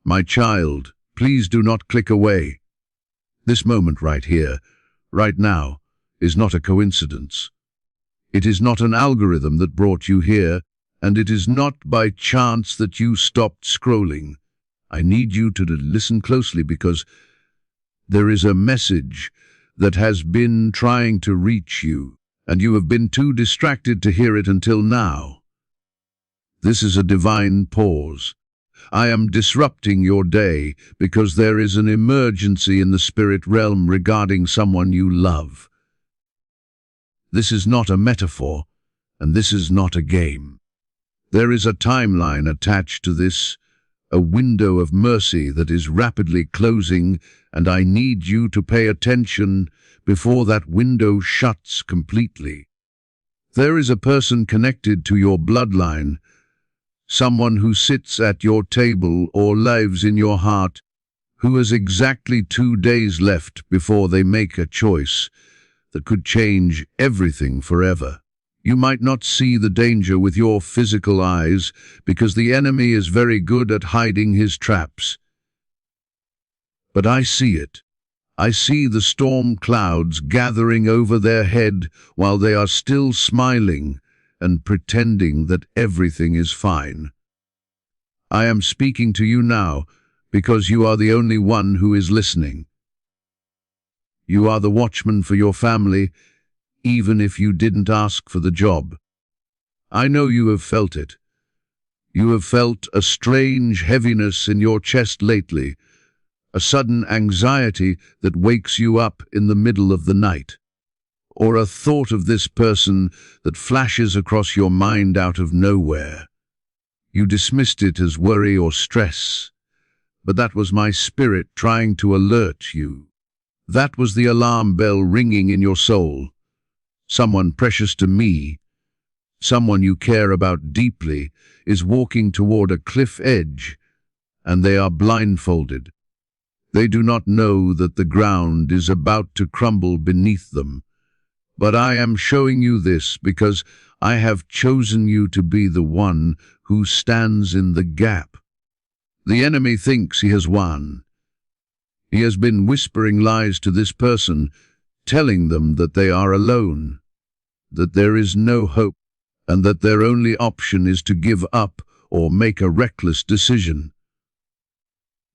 My child, please do not click away. This moment right here, right now, is not a coincidence. It is not an algorithm that brought you here, and it is not by chance that you stopped scrolling. I need you to listen closely because there is a message that has been trying to reach you, and you have been too distracted to hear it until now. This is a divine pause. I am disrupting your day because there is an emergency in the spirit realm regarding someone you love. This is not a metaphor, and this is not a game. There is a timeline attached to this, a window of mercy that is rapidly closing, and I need you to pay attention before that window shuts completely. There is a person connected to your bloodline, someone who sits at your table or lives in your heart, who has exactly 2 days left before they make a choice that could change everything forever. You might not see the danger with your physical eyes because the enemy is very good at hiding his traps. But I see it. I see the storm clouds gathering over their head while they are still smiling and pretending that everything is fine. I am speaking to you now because you are the only one who is listening. You are the watchman for your family, even if you didn't ask for the job. I know you have felt it. You have felt a strange heaviness in your chest lately, a sudden anxiety that wakes you up in the middle of the night, or a thought of this person that flashes across your mind out of nowhere. You dismissed it as worry or stress, but that was my spirit trying to alert you. That was the alarm bell ringing in your soul. Someone precious to me, someone you care about deeply, is walking toward a cliff edge, and they are blindfolded. They do not know that the ground is about to crumble beneath them. But I am showing you this because I have chosen you to be the one who stands in the gap. The enemy thinks he has won. He has been whispering lies to this person, telling them that they are alone, that there is no hope, and that their only option is to give up or make a reckless decision.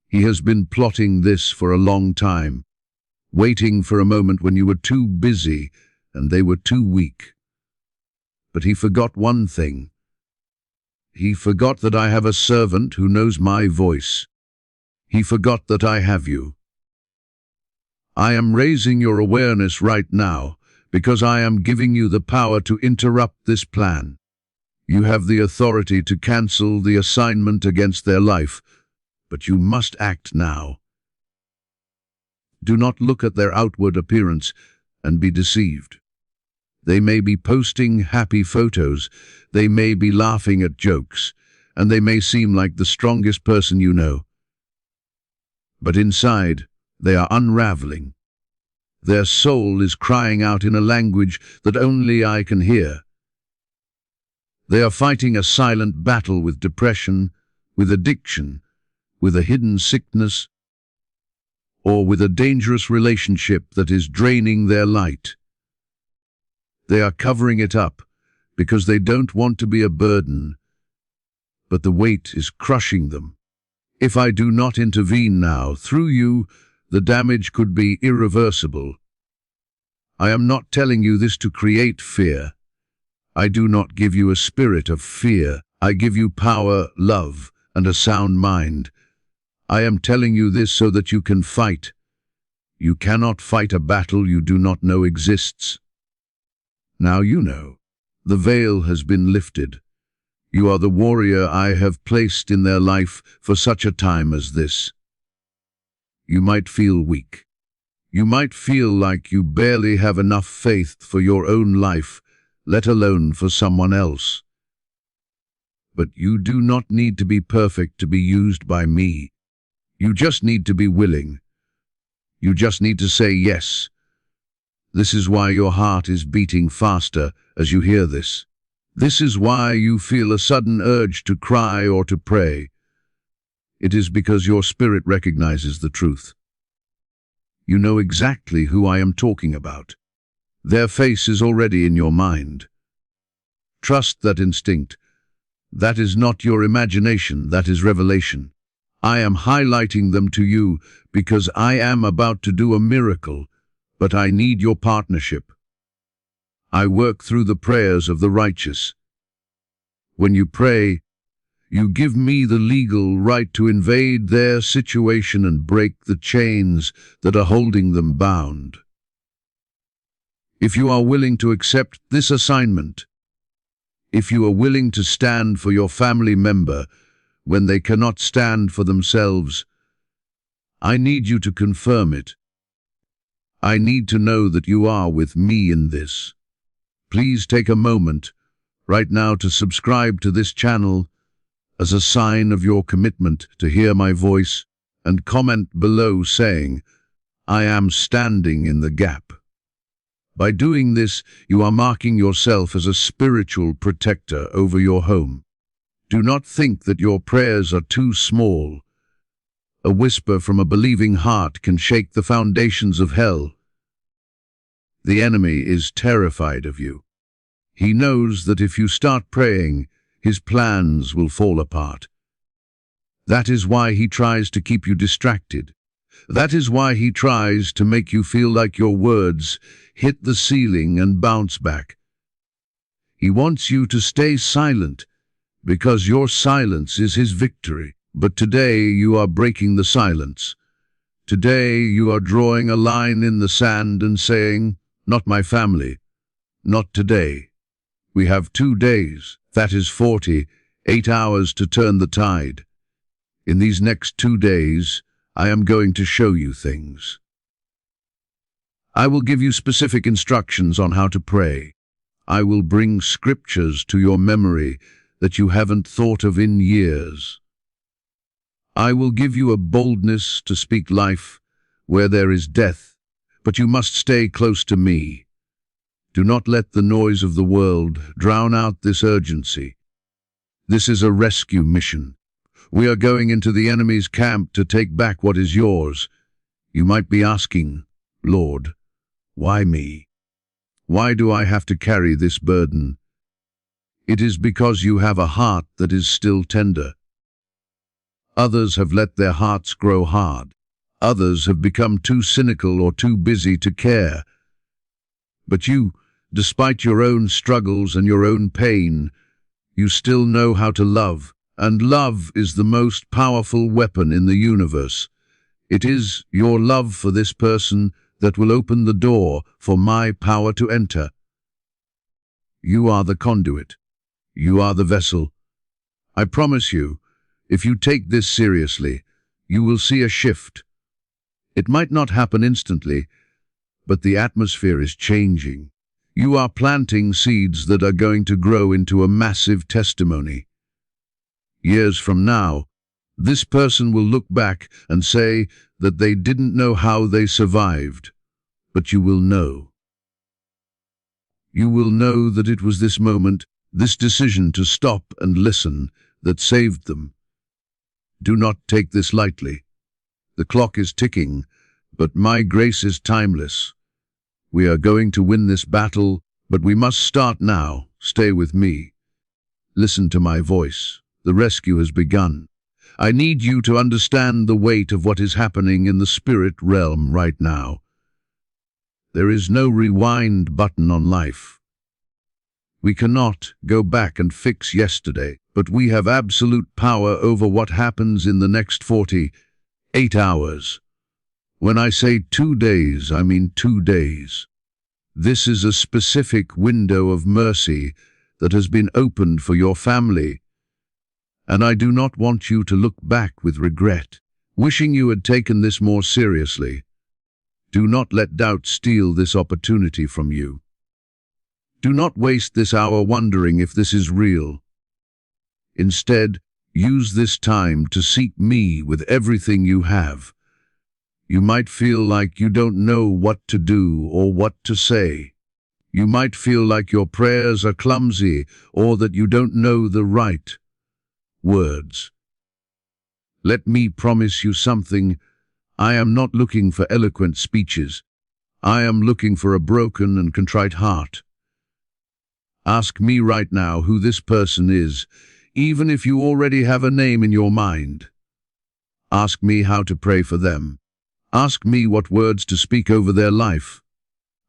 He has been plotting this for a long time, waiting for a moment when you were too busy and they were too weak. But he forgot one thing. He forgot that I have a servant who knows my voice. He forgot that I have you. I am raising your awareness right now because I am giving you the power to interrupt this plan. You have the authority to cancel the assignment against their life, but you must act now. Do not look at their outward appearance and be deceived. They may be posting happy photos, they may be laughing at jokes, and they may seem like the strongest person you know. But inside, they are unraveling. Their soul is crying out in a language that only I can hear. They are fighting a silent battle with depression, with addiction, with a hidden sickness, or with a dangerous relationship that is draining their light. They are covering it up because they don't want to be a burden, but the weight is crushing them. If I do not intervene now, through you, the damage could be irreversible. I am not telling you this to create fear. I do not give you a spirit of fear. I give you power, love, and a sound mind. I am telling you this so that you can fight. You cannot fight a battle you do not know exists. Now you know. The veil has been lifted. You are the warrior I have placed in their life for such a time as this. You might feel weak. You might feel like you barely have enough faith for your own life, let alone for someone else. But you do not need to be perfect to be used by me. You just need to be willing. You just need to say yes. This is why your heart is beating faster as you hear this. This is why you feel a sudden urge to cry or to pray. It is because your spirit recognizes the truth. You know exactly who I am talking about. Their face is already in your mind. Trust that instinct. That is not your imagination, that is revelation. I am highlighting them to you because I am about to do a miracle, but I need your partnership. I work through the prayers of the righteous. When you pray, you give me the legal right to invade their situation and break the chains that are holding them bound. If you are willing to accept this assignment, if you are willing to stand for your family member when they cannot stand for themselves, I need you to confirm it. I need to know that you are with me in this. Please take a moment right now to subscribe to this channel as a sign of your commitment to hear my voice, and comment below saying, I am standing in the gap. By doing this, you are marking yourself as a spiritual protector over your home. Do not think that your prayers are too small. A whisper from a believing heart can shake the foundations of hell. The enemy is terrified of you. He knows that if you start praying, his plans will fall apart. That is why he tries to keep you distracted. That is why he tries to make you feel like your words hit the ceiling and bounce back. He wants you to stay silent, because your silence is his victory. But today you are breaking the silence. Today you are drawing a line in the sand and saying, not my family, not today. We have 2 days, that is 48 hours to turn the tide. In these next 2 days, I am going to show you things. I will give you specific instructions on how to pray. I will bring scriptures to your memory that you haven't thought of in years. I will give you a boldness to speak life where there is death, but you must stay close to me. Do not let the noise of the world drown out this urgency. This is a rescue mission. We are going into the enemy's camp to take back what is yours. You might be asking, Lord, why me? Why do I have to carry this burden? It is because you have a heart that is still tender. Others have let their hearts grow hard. Others have become too cynical or too busy to care. But you, despite your own struggles and your own pain, you still know how to love, and love is the most powerful weapon in the universe. It is your love for this person that will open the door for my power to enter. You are the conduit. You are the vessel. I promise you, if you take this seriously, you will see a shift. It might not happen instantly, but the atmosphere is changing. You are planting seeds that are going to grow into a massive testimony. Years from now, this person will look back and say that they didn't know how they survived, but you will know. You will know that it was this moment, this decision to stop and listen, that saved them. Do not take this lightly. The clock is ticking, but my grace is timeless. We are going to win this battle, but we must start now. Stay with me. Listen to my voice. The rescue has begun. I need you to understand the weight of what is happening in the spirit realm right now. There is no rewind button on life. We cannot go back and fix yesterday, but we have absolute power over what happens in the next 48 hours. When I say 2 days, I mean 2 days. This is a specific window of mercy that has been opened for your family, and I do not want you to look back with regret, wishing you had taken this more seriously. Do not let doubt steal this opportunity from you. Do not waste this hour wondering if this is real. Instead, use this time to seek me with everything you have. You might feel like you don't know what to do or what to say. You might feel like your prayers are clumsy or that you don't know the right words. Let me promise you something. I am not looking for eloquent speeches. I am looking for a broken and contrite heart. Ask me right now who this person is, even if you already have a name in your mind. Ask me how to pray for them. Ask me what words to speak over their life.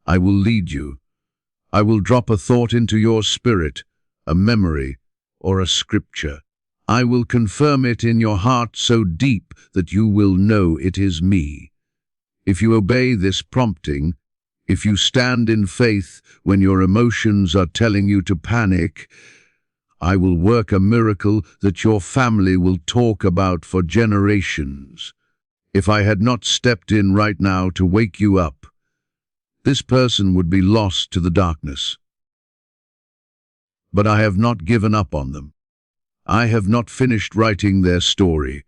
I will lead you. I will drop a thought into your spirit, a memory, or a scripture. I will confirm it in your heart so deep that you will know it is me. If you obey this prompting, if you stand in faith when your emotions are telling you to panic, I will work a miracle that your family will talk about for generations. If I had not stepped in right now to wake you up, this person would be lost to the darkness. But I have not given up on them. I have not finished writing their story.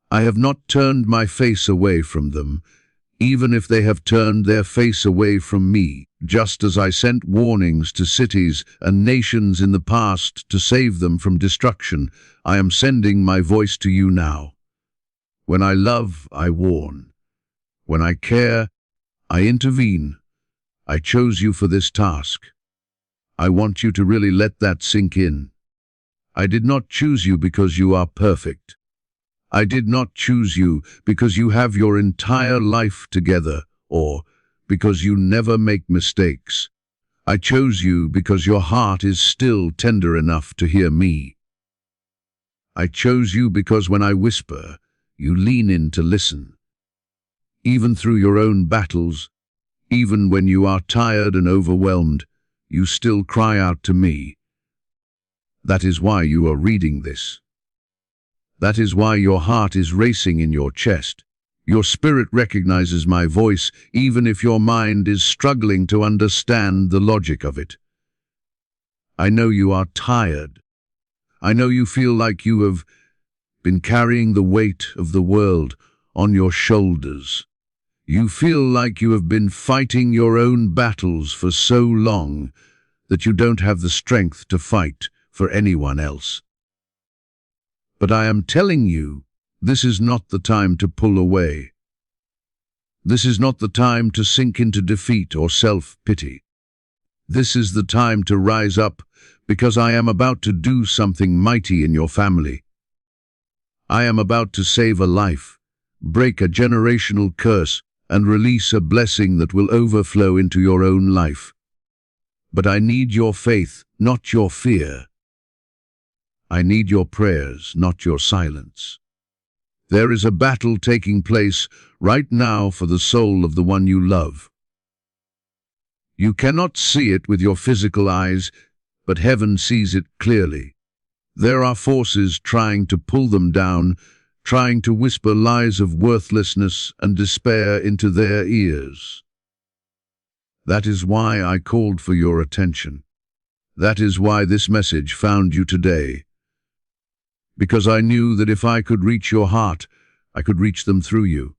I have not turned my face away from them, even if they have turned their face away from me, just as I sent warnings to cities and nations in the past to save them from destruction. I am sending my voice to you now. When I love, I warn. When I care, I intervene. I chose you for this task. I want you to really let that sink in. I did not choose you because you are perfect. I did not choose you because you have your entire life together or because you never make mistakes. I chose you because your heart is still tender enough to hear me. I chose you because when I whisper, you lean in to listen. Even through your own battles, even when you are tired and overwhelmed, you still cry out to me. That is why you are reading this. That is why your heart is racing in your chest. Your spirit recognizes my voice, even if your mind is struggling to understand the logic of it. I know you are tired. I know you feel like you have been carrying the weight of the world on your shoulders. You feel like you have been fighting your own battles for so long that you don't have the strength to fight for anyone else. But I am telling you, this is not the time to pull away. This is not the time to sink into defeat or self-pity. This is the time to rise up, because I am about to do something mighty in your family. I am about to save a life, break a generational curse, and release a blessing that will overflow into your own life. But I need your faith, not your fear. I need your prayers, not your silence. There is a battle taking place right now for the soul of the one you love. You cannot see it with your physical eyes, but heaven sees it clearly. There are forces trying to pull them down, trying to whisper lies of worthlessness and despair into their ears. That is why I called for your attention. That is why this message found you today. Because I knew that if I could reach your heart, I could reach them through you.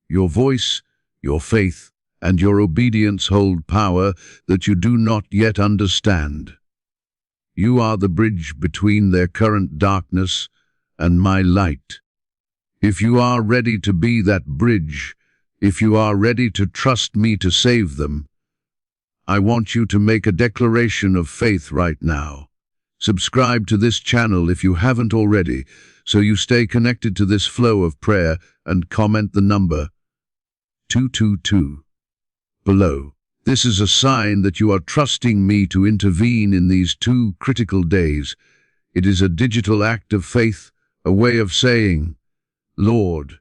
Your voice, your faith, and your obedience hold power that you do not yet understand. You are the bridge between their current darkness and my light. If you are ready to be that bridge, if you are ready to trust me to save them, I want you to make a declaration of faith right now. Subscribe to this channel if you haven't already, so you stay connected to this flow of prayer, and comment the number 222 below. This is a sign that you are trusting me to intervene in these 2 critical days. It is a digital act of faith, a way of saying, Lord,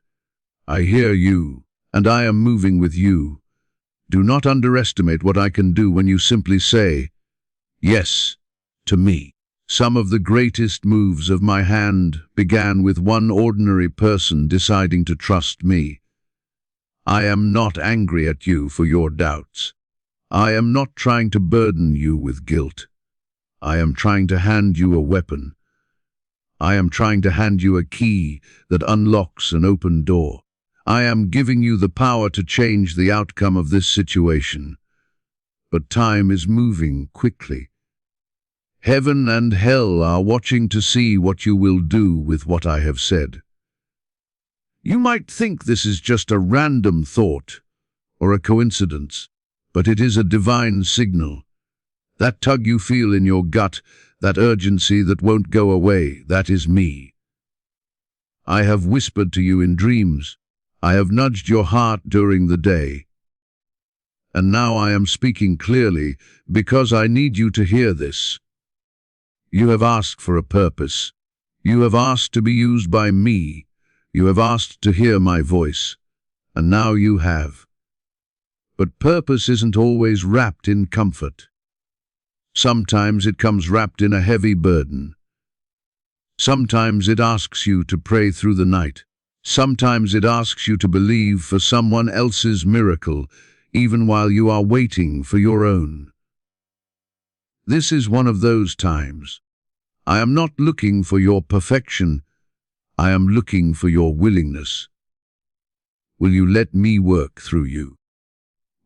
I hear you, and I am moving with you. Do not underestimate what I can do when you simply say, yes, to me. Some of the greatest moves of my hand began with one ordinary person deciding to trust me. I am not angry at you for your doubts. I am not trying to burden you with guilt. I am trying to hand you a weapon. I am trying to hand you a key that unlocks an open door. I am giving you the power to change the outcome of this situation. But time is moving quickly. Heaven and hell are watching to see what you will do with what I have said. You might think this is just a random thought or a coincidence, but it is a divine signal. That tug you feel in your gut, that urgency that won't go away, that is me. I have whispered to you in dreams. I have nudged your heart during the day. And now I am speaking clearly because I need you to hear this. You have asked for a purpose. You have asked to be used by me. You have asked to hear my voice. And now you have. But purpose isn't always wrapped in comfort. Sometimes it comes wrapped in a heavy burden. Sometimes it asks you to pray through the night. Sometimes it asks you to believe for someone else's miracle, even while you are waiting for your own. This is one of those times. I am not looking for your perfection. I am looking for your willingness. Will you let me work through you?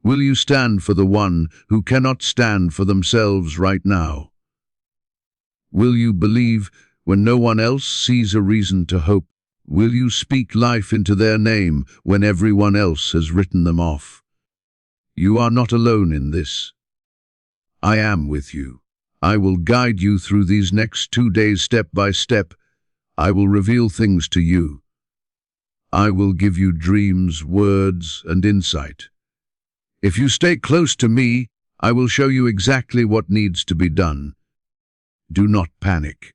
Will you stand for the one who cannot stand for themselves right now? Will you believe when no one else sees a reason to hope? Will you speak life into their name when everyone else has written them off? You are not alone in this. I am with you. I will guide you through these next 2 days step by step. I will reveal things to you. I will give you dreams, words, and insight. If you stay close to me, I will show you exactly what needs to be done. Do not panic.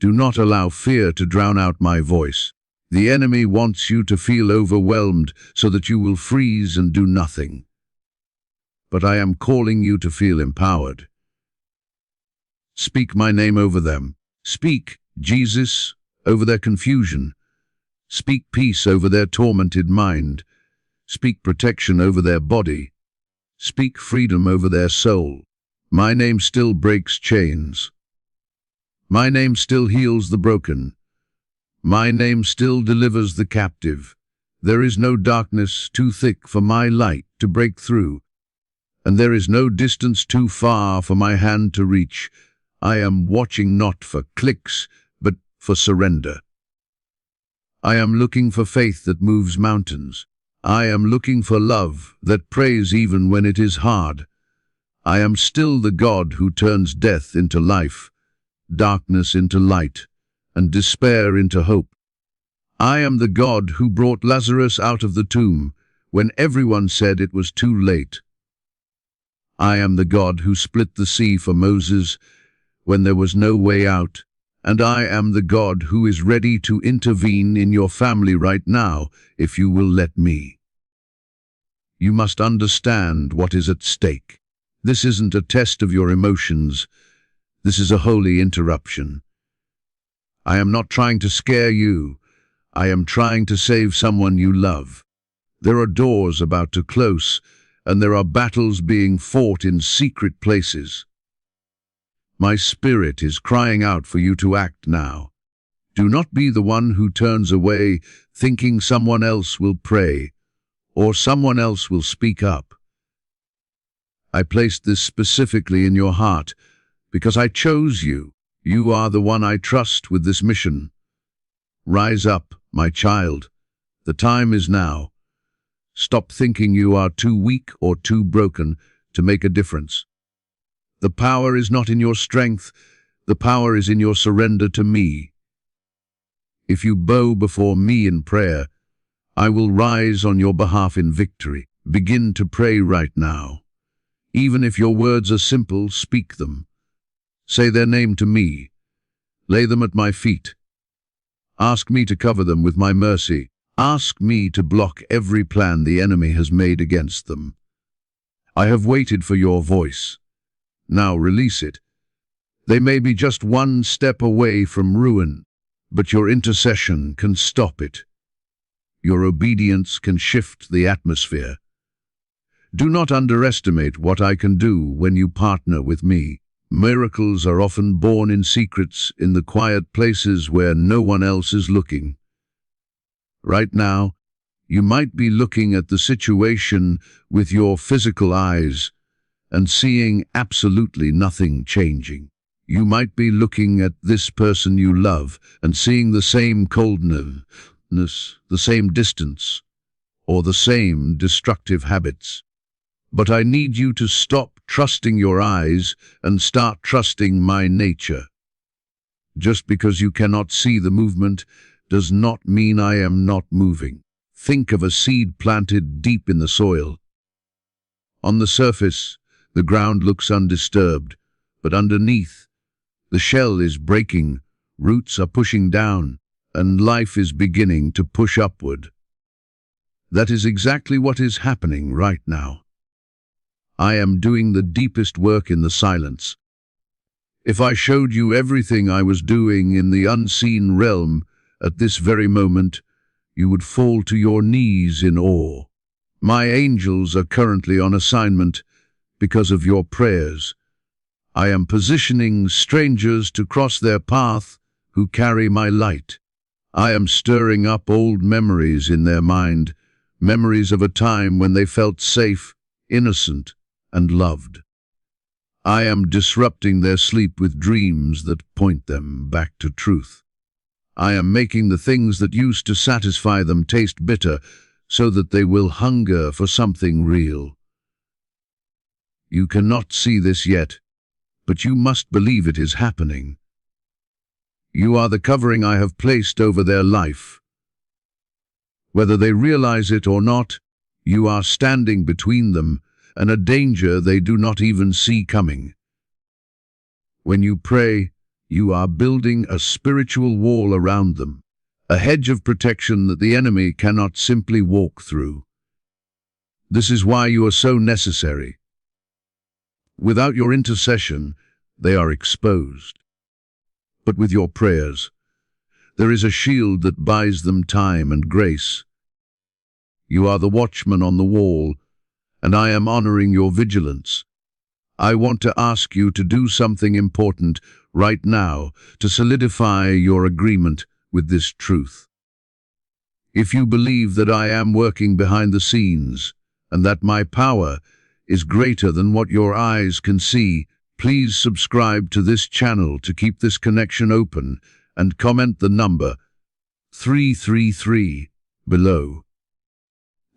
Do not allow fear to drown out my voice. The enemy wants you to feel overwhelmed so that you will freeze and do nothing. But I am calling you to feel empowered. Speak my name over them. Speak, Jesus, over their confusion. Speak peace over their tormented mind. Speak protection over their body. Speak freedom over their soul. My name still breaks chains. My name still heals the broken. My name still delivers the captive. There is no darkness too thick for my light to break through, and there is no distance too far for my hand to reach. I am watching not for clicks, but for surrender. I am looking for faith that moves mountains. I am looking for love that prays even when it is hard. I am still the God who turns death into life, darkness into light, and despair into hope. I am the God who brought Lazarus out of the tomb when everyone said it was too late. I am the God who split the sea for Moses when there was no way out, and I am the God who is ready to intervene in your family right now if you will let me. You must understand what is at stake. This isn't a test of your emotions. This is a holy interruption. I am not trying to scare you. I am trying to save someone you love. There are doors about to close, and there are battles being fought in secret places. My spirit is crying out for you to act now. Do not be the one who turns away, thinking someone else will pray, or someone else will speak up. I placed this specifically in your heart, because I chose you. You are the one I trust with this mission. Rise up, my child. The time is now. Stop thinking you are too weak or too broken to make a difference. The power is not in your strength. The power is in your surrender to me. If you bow before me in prayer, I will rise on your behalf in victory. Begin to pray right now. Even if your words are simple, speak them. Say their name to me. Lay them at my feet. Ask me to cover them with my mercy. Ask me to block every plan the enemy has made against them. I have waited for your voice. Now release it. They may be just one step away from ruin, but your intercession can stop it. Your obedience can shift the atmosphere. Do not underestimate what I can do when you partner with me. Miracles are often born in secrets, in the quiet places where no one else is looking. Right now, you might be looking at the situation with your physical eyes and seeing absolutely nothing changing. You might be looking at this person you love and seeing the same coldness, the same distance, or the same destructive habits. But I need you to stop trusting your eyes and start trusting my nature. Just because you cannot see the movement does not mean I am not moving. Think of a seed planted deep in the soil. On the surface, the ground looks undisturbed, but underneath, the shell is breaking, roots are pushing down, and life is beginning to push upward. That is exactly what is happening right now. I am doing the deepest work in the silence. If I showed you everything I was doing in the unseen realm at this very moment, you would fall to your knees in awe. My angels are currently on assignment because of your prayers. I am positioning strangers to cross their path who carry my light. I am stirring up old memories in their mind, memories of a time when they felt safe, innocent, and loved. I am disrupting their sleep with dreams that point them back to truth. I am making the things that used to satisfy them taste bitter so that they will hunger for something real. You cannot see this yet, but you must believe it is happening. You are the covering I have placed over their life. Whether they realize it or not, you are standing between them and a danger they do not even see coming. When you pray, you are building a spiritual wall around them, a hedge of protection that the enemy cannot simply walk through. This is why you are so necessary. Without your intercession, they are exposed. But with your prayers, there is a shield that buys them time and grace. You are the watchman on the wall, and I am honoring your vigilance. I want to ask you to do something important right now to solidify your agreement with this truth. If you believe that I am working behind the scenes and that my power is greater than what your eyes can see, please subscribe to this channel to keep this connection open and comment the number 333 below.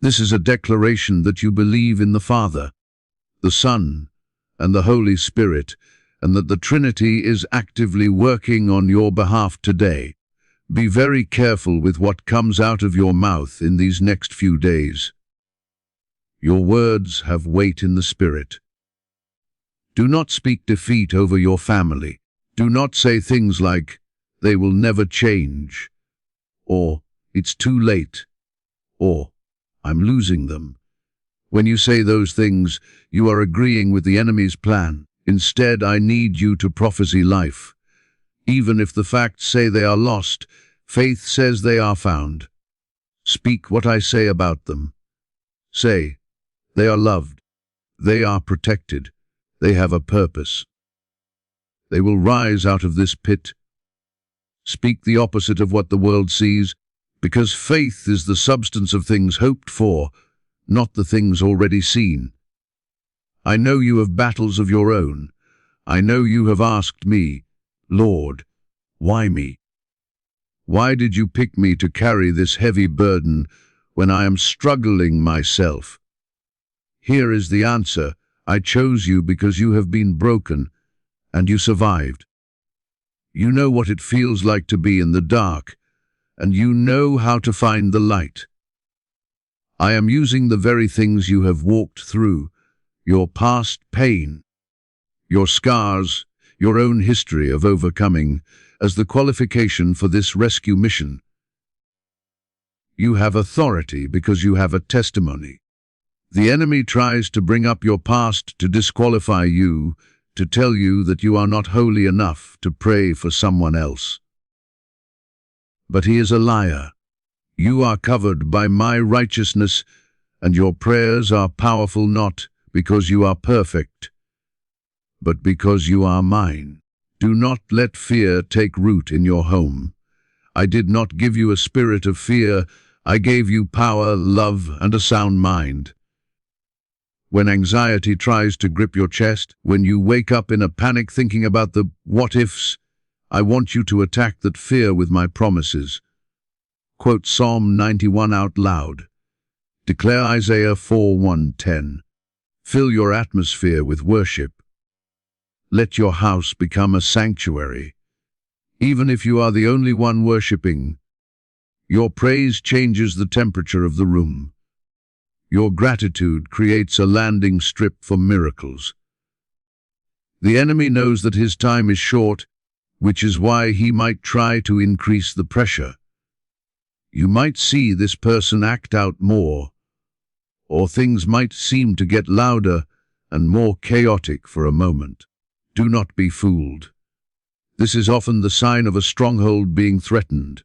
This is a declaration that you believe in the Father, the Son, and the Holy Spirit, and that the Trinity is actively working on your behalf today. Be very careful with what comes out of your mouth in these next few days. Your words have weight in the Spirit. Do not speak defeat over your family. Do not say things like, "They will never change," or "It's too late," or "I'm losing them." When you say those things, you are agreeing with the enemy's plan. Instead, I need you to prophesy life. Even if the facts say they are lost, faith says they are found. Speak what I say about them. Say, they are loved. They are protected. They have a purpose. They will rise out of this pit. Speak the opposite of what the world sees, because faith is the substance of things hoped for, not the things already seen. I know you have battles of your own. I know you have asked me, "Lord, why me? Why did you pick me to carry this heavy burden when I am struggling myself?" Here is the answer. I chose you because you have been broken, and you survived. You know what it feels like to be in the dark, and you know how to find the light. I am using the very things you have walked through, your past pain, your scars, your own history of overcoming, as the qualification for this rescue mission. You have authority because you have a testimony. The enemy tries to bring up your past to disqualify you, to tell you that you are not holy enough to pray for someone else. But he is a liar. You are covered by my righteousness, and your prayers are powerful not because you are perfect, but because you are mine. Do not let fear take root in your home. I did not give you a spirit of fear. I gave you power, love, and a sound mind. When anxiety tries to grip your chest, when you wake up in a panic thinking about the what-ifs, I want you to attack that fear with my promises. Quote Psalm 91 out loud. Declare Isaiah 4:1-10. Fill your atmosphere with worship. Let your house become a sanctuary. Even if you are the only one worshipping, your praise changes the temperature of the room. Your gratitude creates a landing strip for miracles. The enemy knows that his time is short, which is why he might try to increase the pressure. You might see this person act out more, or things might seem to get louder and more chaotic for a moment. Do not be fooled. This is often the sign of a stronghold being threatened.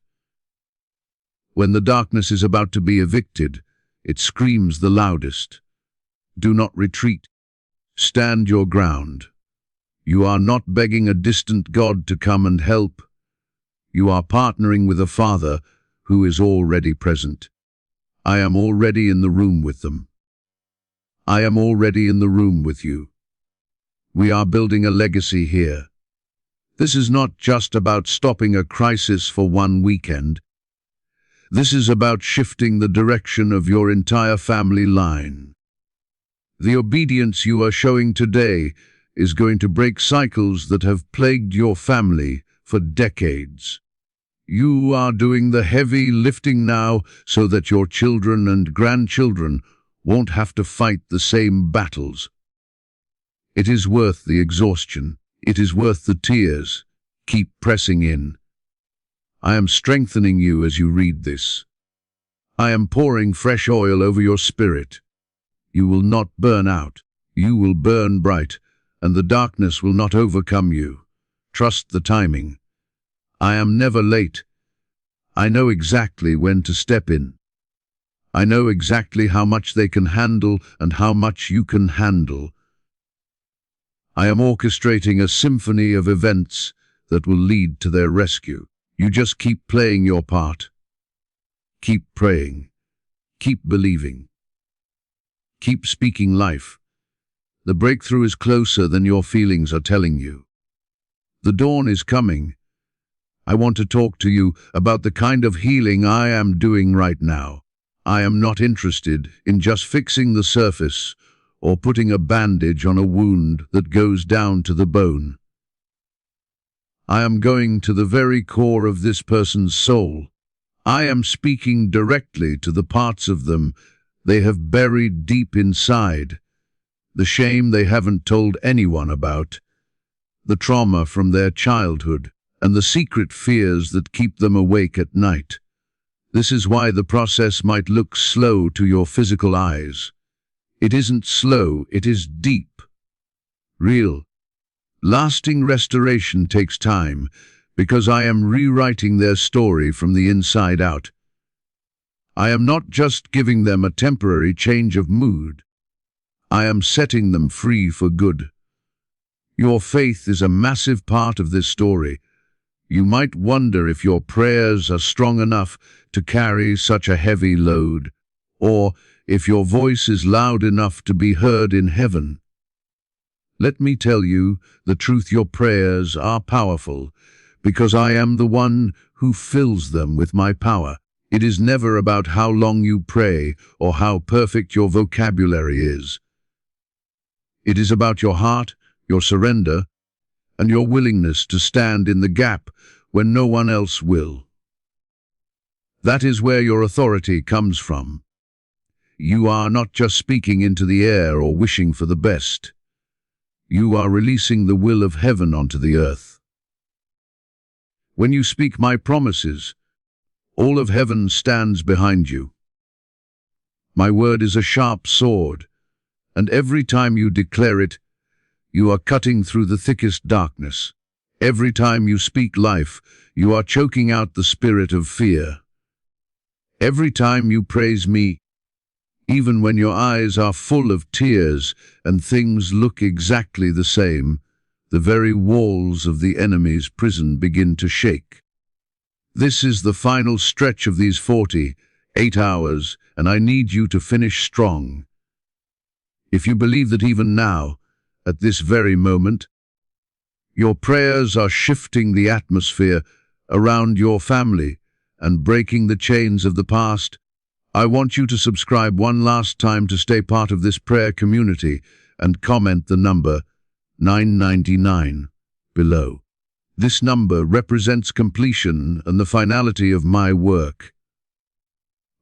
When the darkness is about to be evicted, it screams the loudest. Do not retreat. Stand your ground. You are not begging a distant God to come and help. You are partnering with a Father who is already present. I am already in the room with them. I am already in the room with you. We are building a legacy here. This is not just about stopping a crisis for one weekend. This is about shifting the direction of your entire family line. The obedience you are showing today is going to break cycles that have plagued your family for decades. You are doing the heavy lifting now so that your children and grandchildren won't have to fight the same battles. It is worth the exhaustion. It is worth the tears. Keep pressing in. I am strengthening you as you read this. I am pouring fresh oil over your spirit. You will not burn out. You will burn bright, and the darkness will not overcome you. Trust the timing. I am never late. I know exactly when to step in. I know exactly how much they can handle and how much you can handle. I am orchestrating a symphony of events that will lead to their rescue. You just keep playing your part. Keep praying. Keep believing. Keep speaking life. The breakthrough is closer than your feelings are telling you. The dawn is coming. I want to talk to you about the kind of healing I am doing right now. I am not interested in just fixing the surface or putting a bandage on a wound that goes down to the bone. I am going to the very core of this person's soul. I am speaking directly to the parts of them they have buried deep inside, the shame they haven't told anyone about, the trauma from their childhood, and the secret fears that keep them awake at night. This is why the process might look slow to your physical eyes. It isn't slow, it is deep, real. Lasting restoration takes time because I am rewriting their story from the inside out. I am not just giving them a temporary change of mood. I am setting them free for good. Your faith is a massive part of this story. You might wonder if your prayers are strong enough to carry such a heavy load, or if your voice is loud enough to be heard in heaven. Let me tell you the truth, your prayers are powerful, because I am the one who fills them with my power. It is never about how long you pray or how perfect your vocabulary is. It is about your heart, your surrender, and your willingness to stand in the gap when no one else will. That is where your authority comes from. You are not just speaking into the air or wishing for the best. You are releasing the will of heaven onto the earth. When you speak my promises, all of heaven stands behind you. My word is a sharp sword, and every time you declare it, you are cutting through the thickest darkness. Every time you speak life, you are choking out the spirit of fear. Every time you praise me, even when your eyes are full of tears and things look exactly the same, the very walls of the enemy's prison begin to shake. This is the final stretch of these 48 hours, and I need you to finish strong. If you believe that even now, at this very moment, your prayers are shifting the atmosphere around your family and breaking the chains of the past, I want you to subscribe one last time to stay part of this prayer community and comment the number 999 below. This number represents completion and the finality of my work.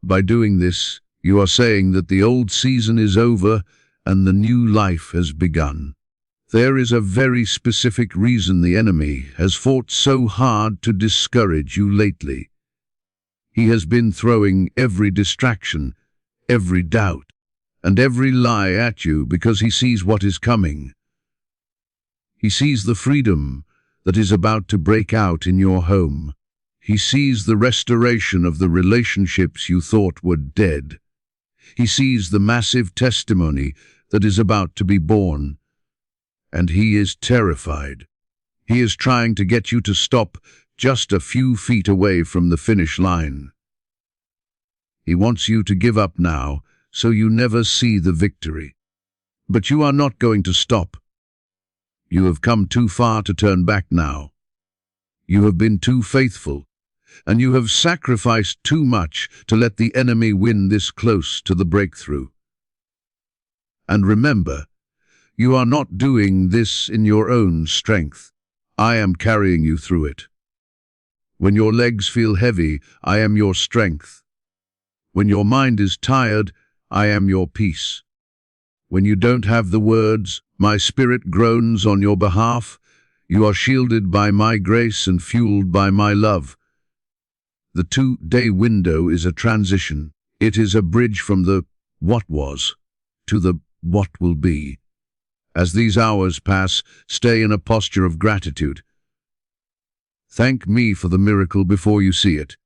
By doing this, you are saying that the old season is over and the new life has begun. There is a very specific reason the enemy has fought so hard to discourage you lately. He has been throwing every distraction, every doubt, and every lie at you because he sees what is coming. He sees the freedom that is about to break out in your home. He sees the restoration of the relationships you thought were dead. He sees the massive testimony that is about to be born. And he is terrified. He is trying to get you to stop just a few feet away from the finish line. He wants you to give up now, so you never see the victory. But you are not going to stop. You have come too far to turn back now. You have been too faithful, and you have sacrificed too much to let the enemy win this close to the breakthrough. And remember, you are not doing this in your own strength. I am carrying you through it. When your legs feel heavy, I am your strength. When your mind is tired, I am your peace. When you don't have the words, my spirit groans on your behalf. You are shielded by my grace and fueled by my love. The 2-day window is a transition. It is a bridge from the what was to the what will be. As these hours pass, stay in a posture of gratitude. Thank me for the miracle before you see it.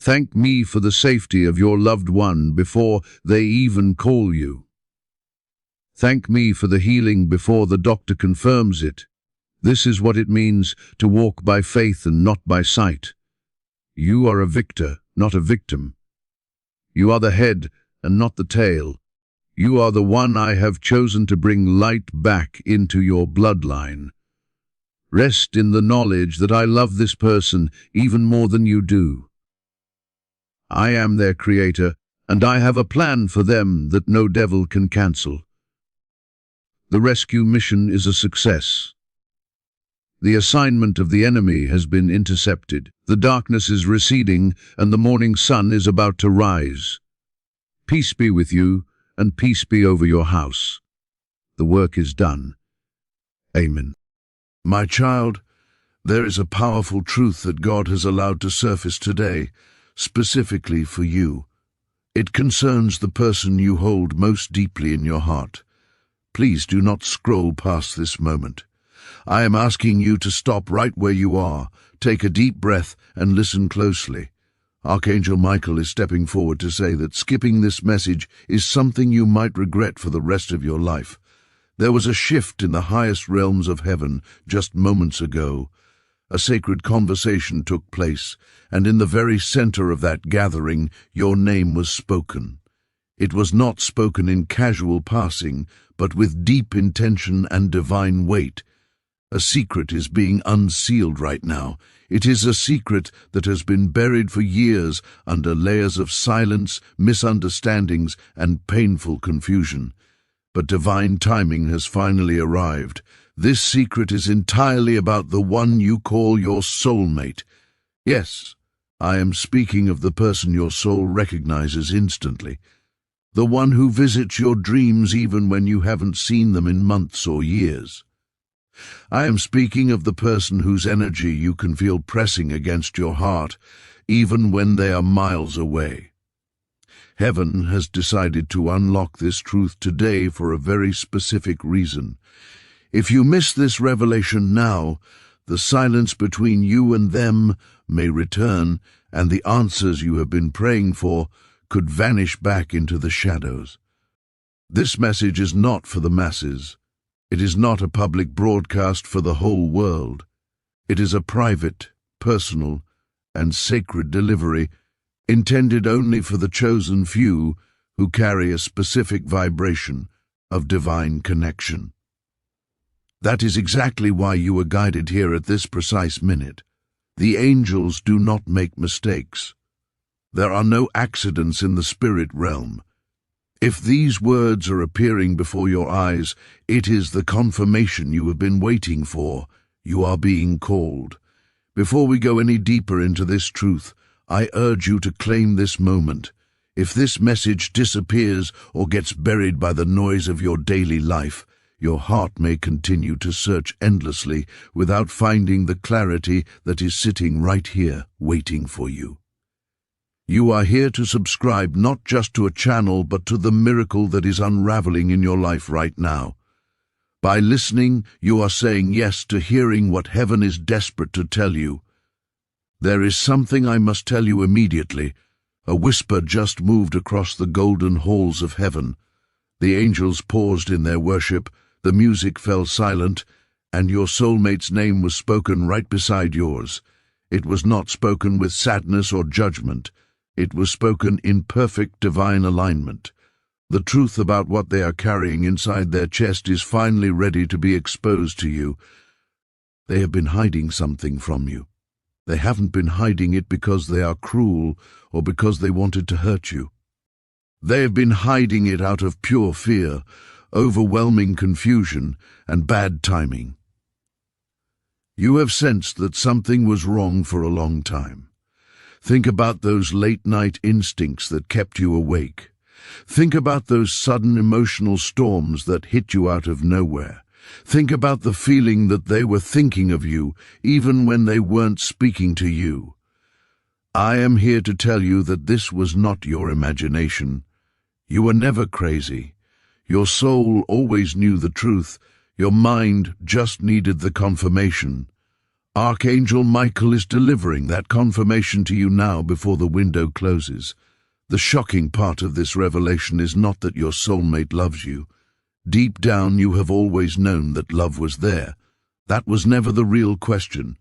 Thank me for the safety of your loved one before they even call you. Thank me for the healing before the doctor confirms it. This is what it means to walk by faith and not by sight. You are a victor, not a victim. You are the head and not the tail. You are the one I have chosen to bring light back into your bloodline. Rest in the knowledge that I love this person even more than you do. I am their creator, and I have a plan for them that no devil can cancel. The rescue mission is a success. The assignment of the enemy has been intercepted. The darkness is receding, and the morning sun is about to rise. Peace be with you, and peace be over your house. The work is done. Amen. My child, there is a powerful truth that God has allowed to surface today, specifically for you. It concerns the person you hold most deeply in your heart. Please do not scroll past this moment. I am asking you to stop right where you are, take a deep breath, and listen closely. Archangel Michael is stepping forward to say that skipping this message is something you might regret for the rest of your life. There was a shift in the highest realms of heaven just moments ago. A sacred conversation took place, and in the very center of that gathering, your name was spoken. It was not spoken in casual passing, but with deep intention and divine weight. A secret is being unsealed right now. It is a secret that has been buried for years under layers of silence, misunderstandings, and painful confusion. But divine timing has finally arrived. This secret is entirely about the one you call your soulmate. Yes, I am speaking of the person your soul recognizes instantly. The one who visits your dreams even when you haven't seen them in months or years. I am speaking of the person whose energy you can feel pressing against your heart, even when they are miles away. Heaven has decided to unlock this truth today for a very specific reason. If you miss this revelation now, the silence between you and them may return, and the answers you have been praying for could vanish back into the shadows. This message is not for the masses. It is not a public broadcast for the whole world. It is a private, personal, and sacred delivery intended only for the chosen few who carry a specific vibration, of divine connection. That is exactly why you were guided here at this precise minute. The angels do not make mistakes. There are no accidents in the spirit realm. If these words are appearing before your eyes, it is the confirmation you have been waiting for. You are being called. Before we go any deeper into this truth, I urge you to claim this moment. If this message disappears or gets buried by the noise of your daily life, your heart may continue to search endlessly without finding the clarity that is sitting right here, waiting for you. You are here to subscribe not just to a channel, but to the miracle that is unraveling in your life right now. By listening, you are saying yes to hearing what heaven is desperate to tell you. There is something I must tell you immediately. A whisper just moved across the golden halls of heaven. The angels paused in their worship, the music fell silent, and your soulmate's name was spoken right beside yours. It was not spoken with sadness or judgment. It was spoken in perfect divine alignment. The truth about what they are carrying inside their chest is finally ready to be exposed to you. They have been hiding something from you. They haven't been hiding it because they are cruel or because they wanted to hurt you. They have been hiding it out of pure fear, overwhelming confusion, and bad timing. You have sensed that something was wrong for a long time. Think about those late-night instincts that kept you awake. Think about those sudden emotional storms that hit you out of nowhere. Think about the feeling that they were thinking of you, even when they weren't speaking to you. I am here to tell you that this was not your imagination. You were never crazy. Your soul always knew the truth. Your mind just needed the confirmation. Archangel Michael is delivering that confirmation to you now before the window closes. The shocking part of this revelation is not that your soulmate loves you. Deep down you have always known that love was there. That was never the real question.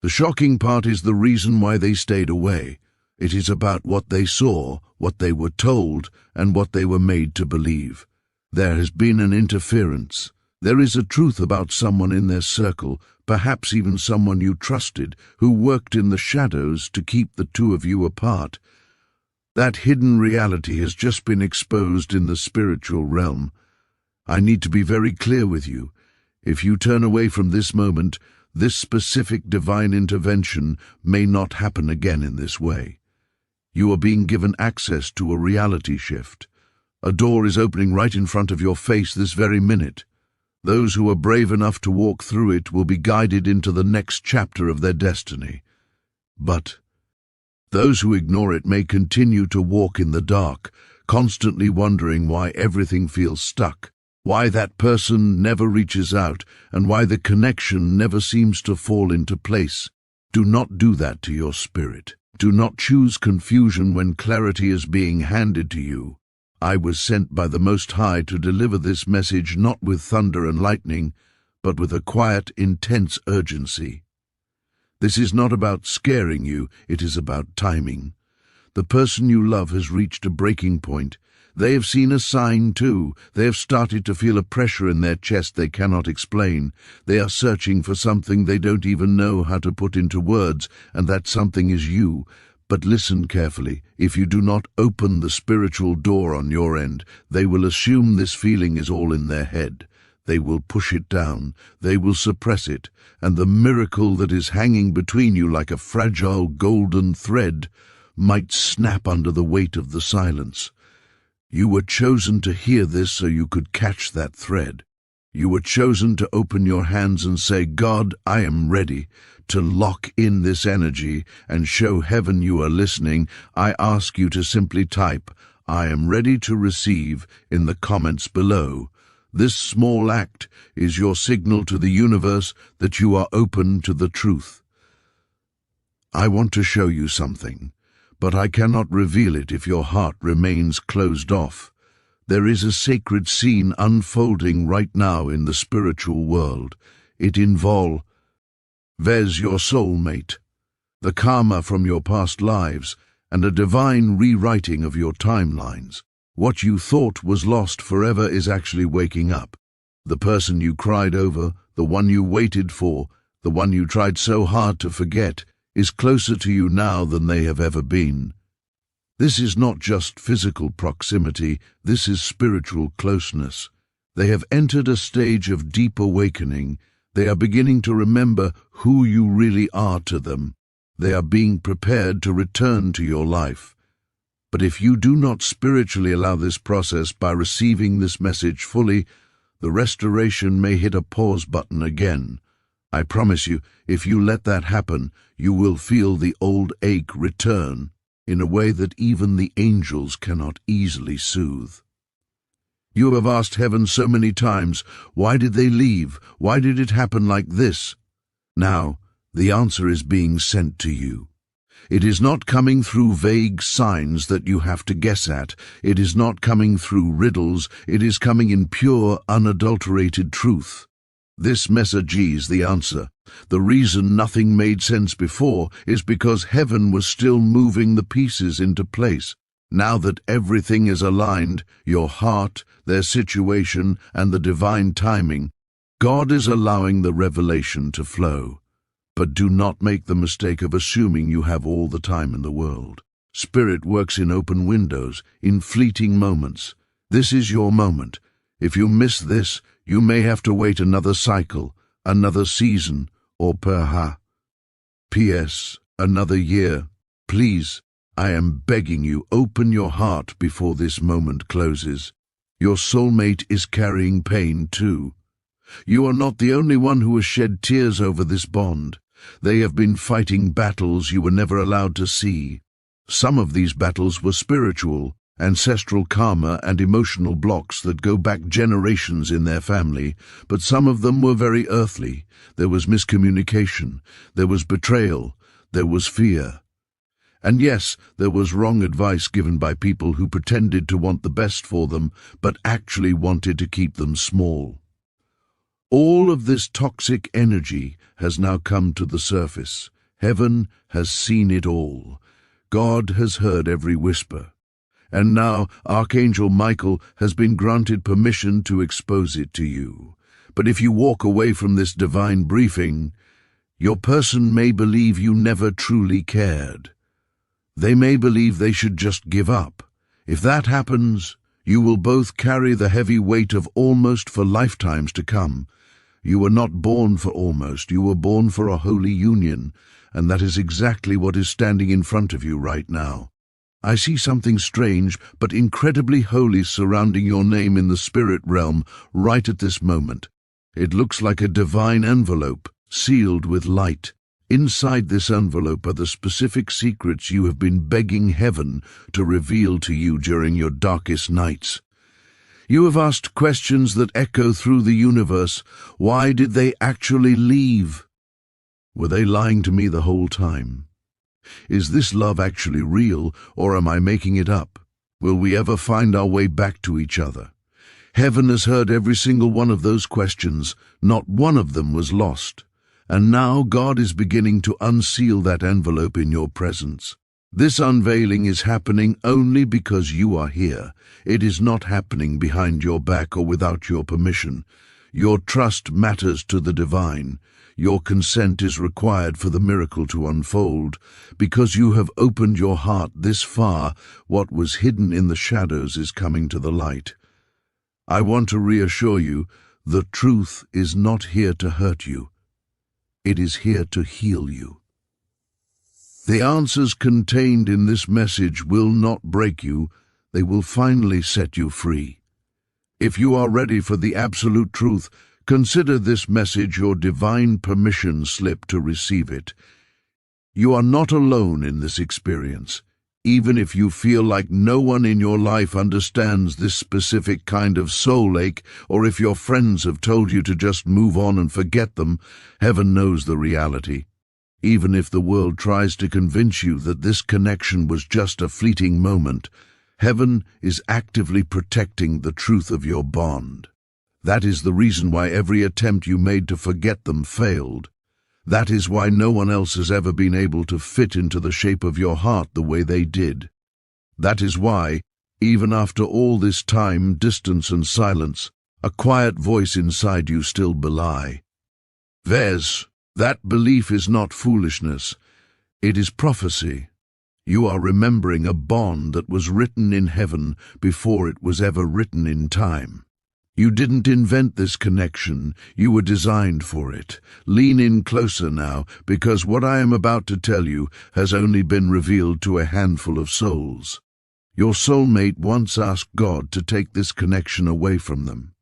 The shocking part is the reason why they stayed away. It is about what they saw, what they were told, and what they were made to believe. There has been an interference. There is a truth about someone in their circle, perhaps even someone you trusted, who worked in the shadows to keep the two of you apart. That hidden reality has just been exposed in the spiritual realm. I need to be very clear with you. If you turn away from this moment, this specific divine intervention may not happen again in this way. You are being given access to a reality shift. A door is opening right in front of your face this very minute. Those who are brave enough to walk through it will be guided into the next chapter of their destiny. But those who ignore it may continue to walk in the dark, constantly wondering why everything feels stuck, why that person never reaches out, and why the connection never seems to fall into place. Do not do that to your spirit. Do not choose confusion when clarity is being handed to you. I was sent by the Most High to deliver this message not with thunder and lightning, but with a quiet, intense urgency. This is not about scaring you, it is about timing. The person you love has reached a breaking point. They have seen a sign too. They have started to feel a pressure in their chest they cannot explain. They are searching for something they don't even know how to put into words, and that something is you. But listen carefully. If you do not open the spiritual door on your end, they will assume this feeling is all in their head. They will push it down. They will suppress it. And the miracle that is hanging between you like a fragile golden thread might snap under the weight of the silence. You were chosen to hear this so you could catch that thread. You were chosen to open your hands and say, God, I am ready to lock in this energy and show heaven you are listening. I ask you to simply type, I am ready to receive, in the comments below. This small act is your signal to the universe that you are open to the truth. I want to show you something, but I cannot reveal it if your heart remains closed off. There is a sacred scene unfolding right now in the spiritual world. It involves your soulmate, the karma from your past lives, and a divine rewriting of your timelines. What you thought was lost forever is actually waking up. The person you cried over, the one you waited for, the one you tried so hard to forget, is closer to you now than they have ever been. This is not just physical proximity, this is spiritual closeness. They have entered a stage of deep awakening. They are beginning to remember who you really are to them. They are being prepared to return to your life. But if you do not spiritually allow this process by receiving this message fully, the restoration may hit a pause button again. I promise you, if you let that happen, you will feel the old ache return in a way that even the angels cannot easily soothe. You have asked heaven so many times, why did they leave? Why did it happen like this? Now, the answer is being sent to you. It is not coming through vague signs that you have to guess at. It is not coming through riddles. It is coming in pure, unadulterated truth. This message is the answer. The reason nothing made sense before is because heaven was still moving the pieces into place. Now that everything is aligned, your heart, their situation, and the divine timing, God is allowing the revelation to flow. But do not make the mistake of assuming you have all the time in the world. Spirit works in open windows, in fleeting moments. This is your moment. If you miss this, you may have to wait another cycle, another season, or P.S. another year. Please, I am begging you, open your heart before this moment closes. Your soulmate is carrying pain too. You are not the only one who has shed tears over this bond. They have been fighting battles you were never allowed to see. Some of these battles were spiritual, ancestral karma and emotional blocks that go back generations in their family, but some of them were very earthly. There was miscommunication, there was betrayal, there was fear. And yes, there was wrong advice given by people who pretended to want the best for them, but actually wanted to keep them small. All of this toxic energy has now come to the surface. Heaven has seen it all. God has heard every whisper. And now Archangel Michael has been granted permission to expose it to you. But if you walk away from this divine briefing, your person may believe you never truly cared. They may believe they should just give up. If that happens, you will both carry the heavy weight of almost for lifetimes to come. You were not born for almost, you were born for a holy union, and that is exactly what is standing in front of you right now. I see something strange but incredibly holy surrounding your name in the spirit realm right at this moment. It looks like a divine envelope, sealed with light. Inside this envelope are the specific secrets you have been begging heaven to reveal to you during your darkest nights. You have asked questions that echo through the universe. Why did they actually leave? Were they lying to me the whole time? Is this love actually real, or am I making it up? Will we ever find our way back to each other? Heaven has heard every single one of those questions. Not one of them was lost. And now God is beginning to unseal that envelope in your presence. This unveiling is happening only because you are here. It is not happening behind your back or without your permission. Your trust matters to the divine. Your consent is required for the miracle to unfold. Because you have opened your heart this far, what was hidden in the shadows is coming to the light. I want to reassure you, the truth is not here to hurt you. It is here to heal you. The answers contained in this message will not break you, they will finally set you free. If you are ready for the absolute truth, consider this message your divine permission slip to receive it. You are not alone in this experience. Even if you feel like no one in your life understands this specific kind of soul ache, or if your friends have told you to just move on and forget them, heaven knows the reality. Even if the world tries to convince you that this connection was just a fleeting moment, heaven is actively protecting the truth of your bond. That is the reason why every attempt you made to forget them failed. That is why no one else has ever been able to fit into the shape of your heart the way they did. That is why, Even after all this time, distance and silence, a quiet voice inside you still belie. Vez, that belief is not foolishness, it is prophecy. You are remembering a bond that was written in heaven before it was ever written in time. You didn't invent this connection, you were designed for it. Lean in closer now, because what I am about to tell you has only been revealed to a handful of souls. Your soulmate once asked God to take this connection away from them.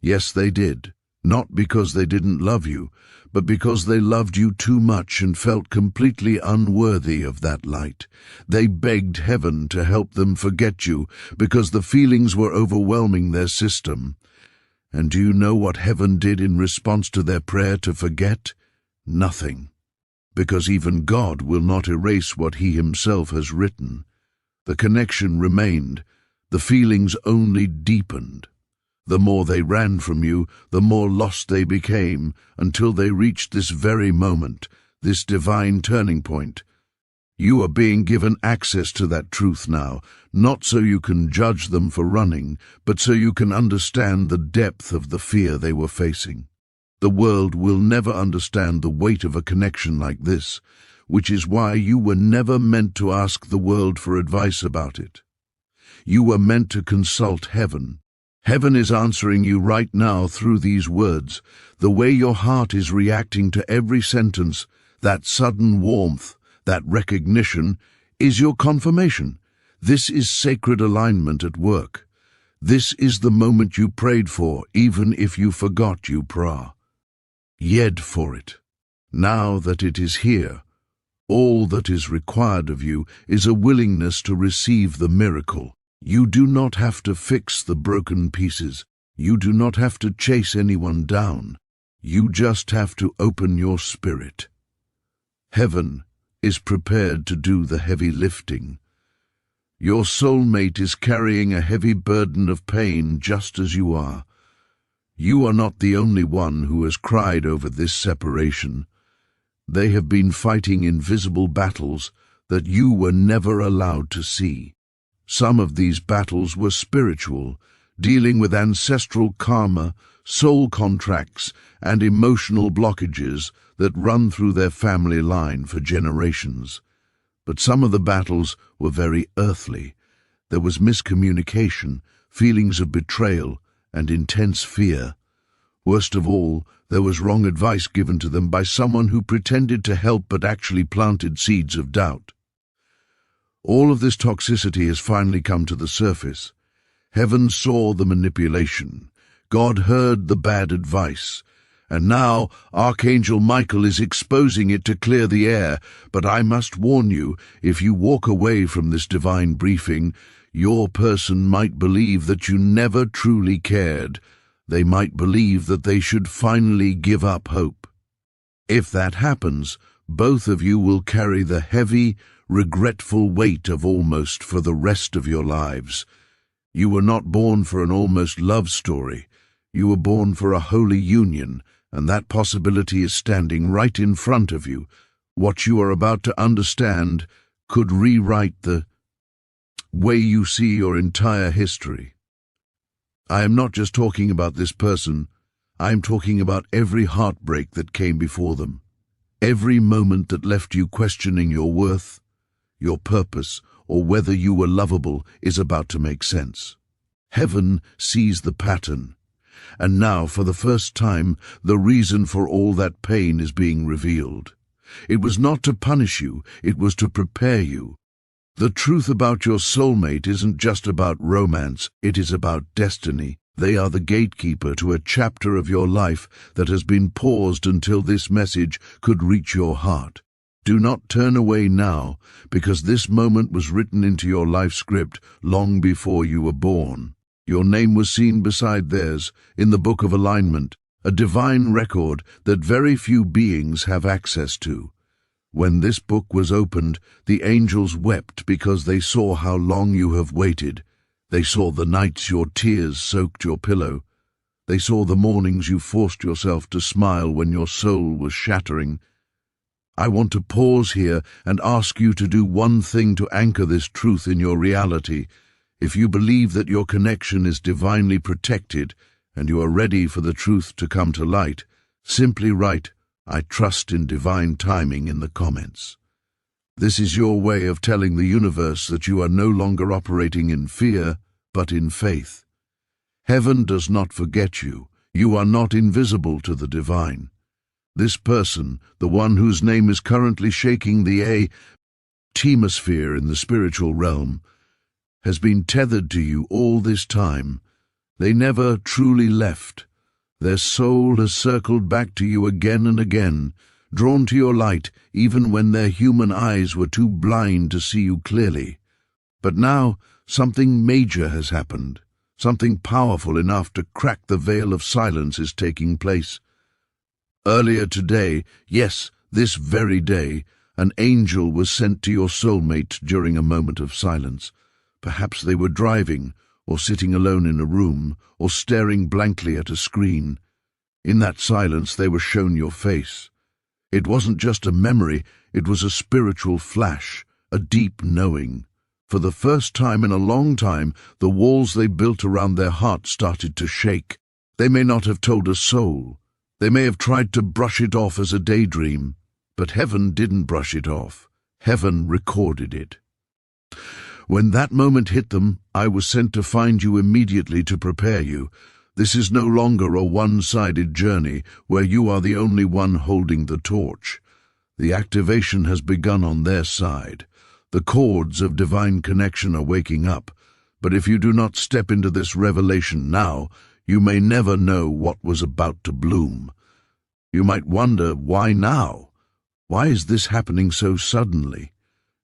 Yes, they did. Not because they didn't love you, but because they loved you too much and felt completely unworthy of that light. They begged heaven to help them forget you because the feelings were overwhelming their system. And do you know what heaven did in response to their prayer to forget? Nothing. Because even God will not erase what He Himself has written. The connection remained, the feelings only deepened. The more they ran from you, the more lost they became, until they reached this very moment, this divine turning point. You are being given access to that truth now, not so you can judge them for running, but so you can understand the depth of the fear they were facing. The world will never understand the weight of a connection like this, which is why you were never meant to ask the world for advice about it. You were meant to consult heaven. Heaven is answering you right now through these words. The way your heart is reacting to every sentence, that sudden warmth, that recognition, is your confirmation. This is sacred alignment at work. This is the moment you prayed for, even if you forgot you yed for it. Now that it is here, all that is required of you is a willingness to receive the miracle. You do not have to fix the broken pieces. You do not have to chase anyone down. You just have to open your spirit. Heaven is prepared to do the heavy lifting. Your soulmate is carrying a heavy burden of pain just as you are. You are not the only one who has cried over this separation. They have been fighting invisible battles that you were never allowed to see. Some of these battles were spiritual, dealing with ancestral karma, soul contracts, and emotional blockages that run through their family line for generations. But some of the battles were very earthly. There was miscommunication, feelings of betrayal, and intense fear. Worst of all, there was wrong advice given to them by someone who pretended to help but actually planted seeds of doubt. All of this toxicity has finally come to the surface. Heaven saw the manipulation. God heard the bad advice. And now Archangel Michael is exposing it to clear the air. But I must warn you, if you walk away from this divine briefing, your person might believe that you never truly cared. They might believe that they should finally give up hope. If that happens, both of you will carry the heavy, regretful weight of almost for the rest of your lives. You were not born for an almost love story. You were born for a holy union, and that possibility is standing right in front of you. What you are about to understand could rewrite the way you see your entire history. I am not just talking about this person. I am talking about every heartbreak that came before them. Every moment that left you questioning your worth, your purpose, or whether you were lovable is about to make sense. Heaven sees the pattern. And now, for the first time, the reason for all that pain is being revealed. It was not to punish you, it was to prepare you. The truth about your soulmate isn't just about romance, it is about destiny. They are the gatekeeper to a chapter of your life that has been paused until this message could reach your heart. Do not turn away now, because this moment was written into your life script long before you were born. Your name was seen beside theirs in the Book of Alignment, a divine record that very few beings have access to. When this book was opened, the angels wept because they saw how long you have waited. They saw the nights your tears soaked your pillow. They saw the mornings you forced yourself to smile when your soul was shattering. I want to pause here and ask you to do one thing to anchor this truth in your reality. If you believe that your connection is divinely protected and you are ready for the truth to come to light, simply write, "I trust in divine timing" in the comments. This is your way of telling the universe that you are no longer operating in fear, but in faith. Heaven does not forget you. You are not invisible to the divine. This person, the one whose name is currently shaking the atmosphere in the spiritual realm, has been tethered to you all this time. They never truly left. Their soul has circled back to you again and again, drawn to your light even when their human eyes were too blind to see you clearly. But now something major has happened. Something powerful enough to crack the veil of silence is taking place. Earlier today, yes, this very day, an angel was sent to your soulmate during a moment of silence. Perhaps they were driving, or sitting alone in a room, or staring blankly at a screen. In that silence they were shown your face. It wasn't just a memory, it was a spiritual flash, a deep knowing. For the first time in a long time, the walls they built around their heart started to shake. They may not have told a soul. They may have tried to brush it off as a daydream. But heaven didn't brush it off. Heaven recorded it. When that moment hit them, I was sent to find you immediately to prepare you. This is no longer a one-sided journey where you are the only one holding the torch. The activation has begun on their side. The chords of divine connection are waking up, but if you do not step into this revelation now, you may never know what was about to bloom. You might wonder, why now? Why is this happening so suddenly?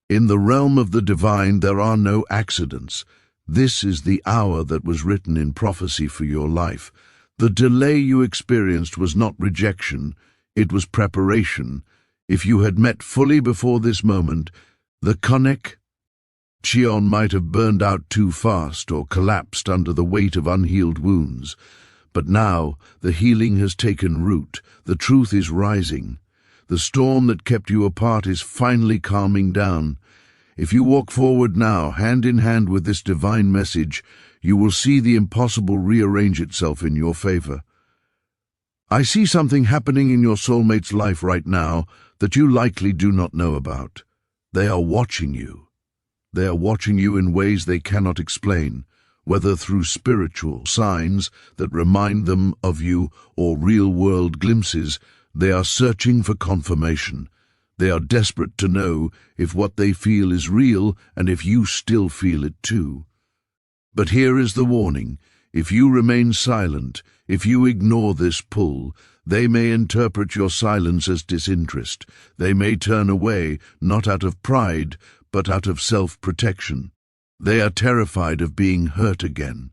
In the realm of the divine there are no accidents. This is the hour that was written in prophecy for your life. The delay you experienced was not rejection, it was preparation. If you had met fully before this moment, the connection might have burned out too fast or collapsed under the weight of unhealed wounds. But now the healing has taken root, the truth is rising. The storm that kept you apart is finally calming down. If you walk forward now, hand in hand with this divine message, you will see the impossible rearrange itself in your favor. I see something happening in your soulmate's life right now that you likely do not know about. They are watching you. They are watching you in ways they cannot explain, whether through spiritual signs that remind them of you or real-world glimpses. They are searching for confirmation. They are desperate to know if what they feel is real and if you still feel it too. But here is the warning. If you remain silent, if you ignore this pull, they may interpret your silence as disinterest. They may turn away, not out of pride, but out of self-protection. They are terrified of being hurt again.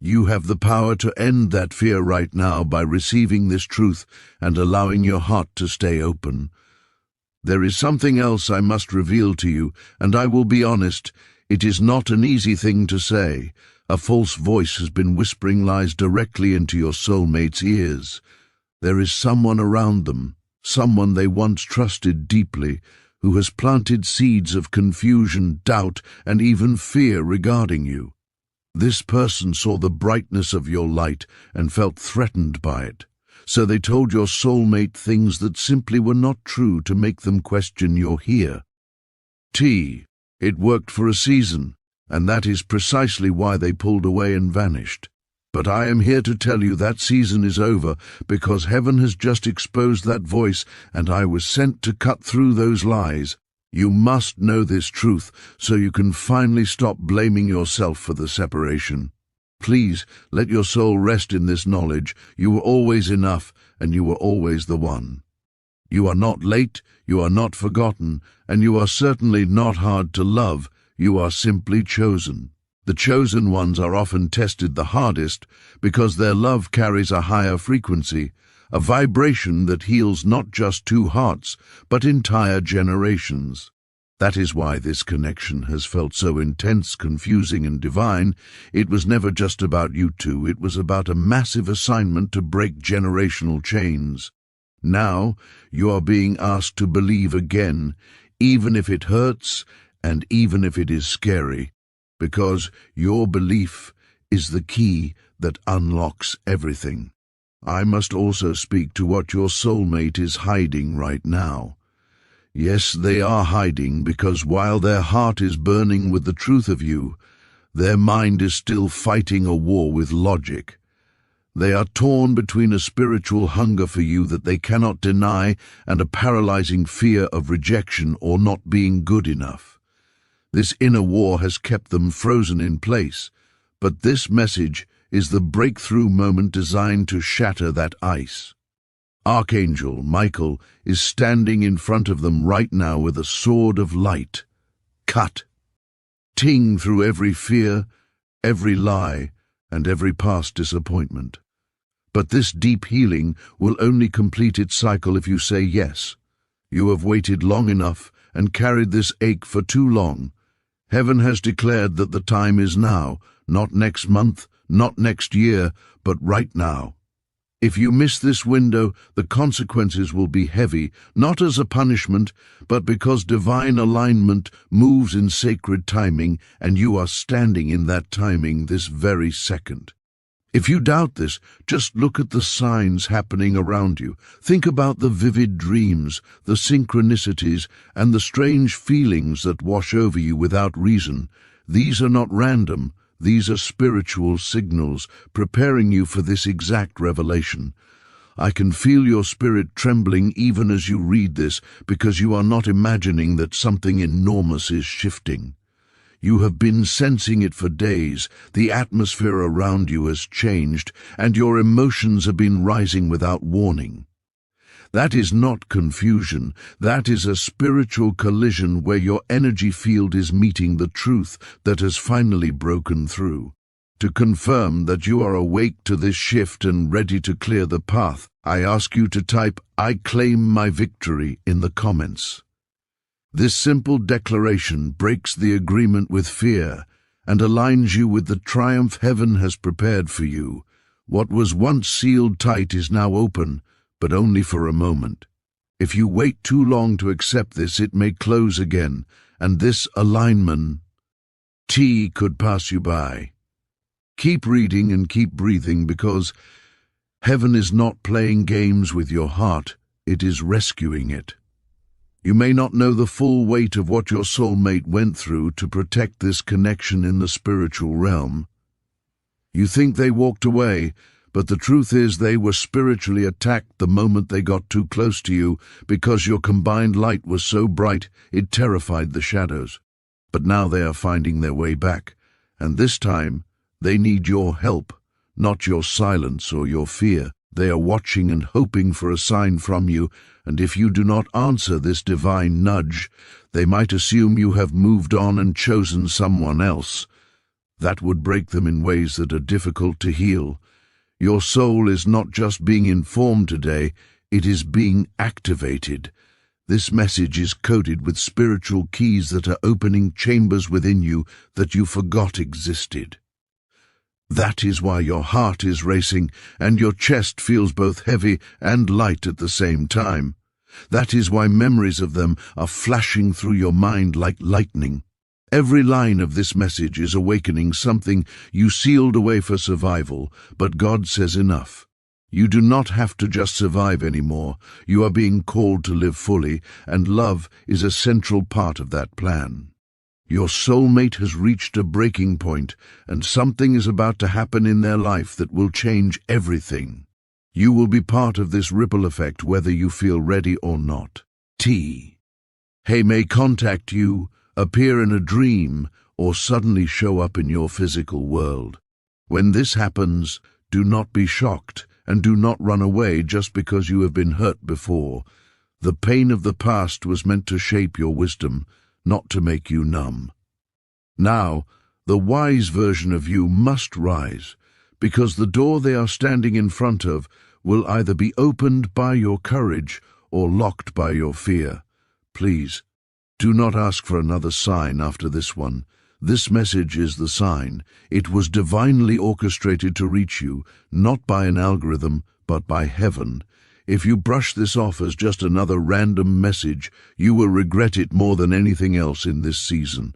You have the power to end that fear right now by receiving this truth and allowing your heart to stay open. There is something else I must reveal to you, and I will be honest, it is not an easy thing to say. A false voice has been whispering lies directly into your soulmate's ears. There is someone around them, someone they once trusted deeply, who has planted seeds of confusion, doubt, and even fear regarding you. This person saw the brightness of your light and felt threatened by it. So they told your soulmate things that simply were not true to make them question you're here. It worked for a season, and that is precisely why they pulled away and vanished. But I am here to tell you that season is over, because heaven has just exposed that voice, and I was sent to cut through those lies. You must know this truth, so you can finally stop blaming yourself for the separation. Please, let your soul rest in this knowledge. You were always enough, and you were always the one. You are not late, you are not forgotten, and you are certainly not hard to love. You are simply chosen. The chosen ones are often tested the hardest because their love carries a higher frequency, a vibration that heals not just two hearts, but entire generations. That is why this connection has felt so intense, confusing, and divine. It was never just about you two, it was about a massive assignment to break generational chains. Now, you are being asked to believe again, even if it hurts, and even if it is scary. because your belief is the key that unlocks everything. I must also speak to what your soulmate is hiding right now. Yes, they are hiding because while their heart is burning with the truth of you, their mind is still fighting a war with logic. They are torn between a spiritual hunger for you that they cannot deny and a paralyzing fear of rejection or not being good enough. This inner war has kept them frozen in place, but this message is the breakthrough moment designed to shatter that ice. Archangel Michael is standing in front of them right now with a sword of light. Cut. Ting through every fear, every lie, and every past disappointment. But this deep healing will only complete its cycle if you say yes. You have waited long enough and carried this ache for too long. Heaven has declared that the time is now, not next month, not next year, but right now. If you miss this window, the consequences will be heavy, not as a punishment, but because divine alignment moves in sacred timing, and you are standing in that timing this very second. If you doubt this, just look at the signs happening around you. Think about the vivid dreams, the synchronicities, and the strange feelings that wash over you without reason. These are not random. These are spiritual signals preparing you for this exact revelation. I can feel your spirit trembling even as you read this, because you are not imagining that something enormous is shifting. You have been sensing it for days. The atmosphere around you has changed, and your emotions have been rising without warning. That is not confusion. That is a spiritual collision where your energy field is meeting the truth that has finally broken through. To confirm that you are awake to this shift and ready to clear the path, I ask you to type, "I claim my victory," in the comments. This simple declaration breaks the agreement with fear and aligns you with the triumph heaven has prepared for you. What was once sealed tight is now open, but only for a moment. If you wait too long to accept this, it may close again, and this alignment could pass you by. Keep reading and keep breathing, because heaven is not playing games with your heart, it is rescuing it. You may not know the full weight of what your soulmate went through to protect this connection in the spiritual realm. You think they walked away, but the truth is they were spiritually attacked the moment they got too close to you, because your combined light was so bright it terrified the shadows. But now they are finding their way back, and this time they need your help, not your silence or your fear. They are watching and hoping for a sign from you, and if you do not answer this divine nudge, they might assume you have moved on and chosen someone else. That would break them in ways that are difficult to heal. Your soul is not just being informed today, it is being activated. This message is coded with spiritual keys that are opening chambers within you that you forgot existed. That is why your heart is racing and your chest feels both heavy and light at the same time. That is why memories of them are flashing through your mind like lightning. Every line of this message is awakening something you sealed away for survival, but God says enough. You do not have to just survive anymore. You are being called to live fully, and love is a central part of that plan. Your soulmate has reached a breaking point, and something is about to happen in their life that will change everything. You will be part of this ripple effect whether you feel ready or not. He may contact you, appear in a dream, or suddenly show up in your physical world. When this happens, do not be shocked, and do not run away just because you have been hurt before. The pain of the past was meant to shape your wisdom, not to make you numb. Now, the wise version of you must rise, because the door they are standing in front of will either be opened by your courage or locked by your fear. Please, do not ask for another sign after this one. This message is the sign. It was divinely orchestrated to reach you, not by an algorithm, but by heaven. If you brush this off as just another random message, you will regret it more than anything else in this season.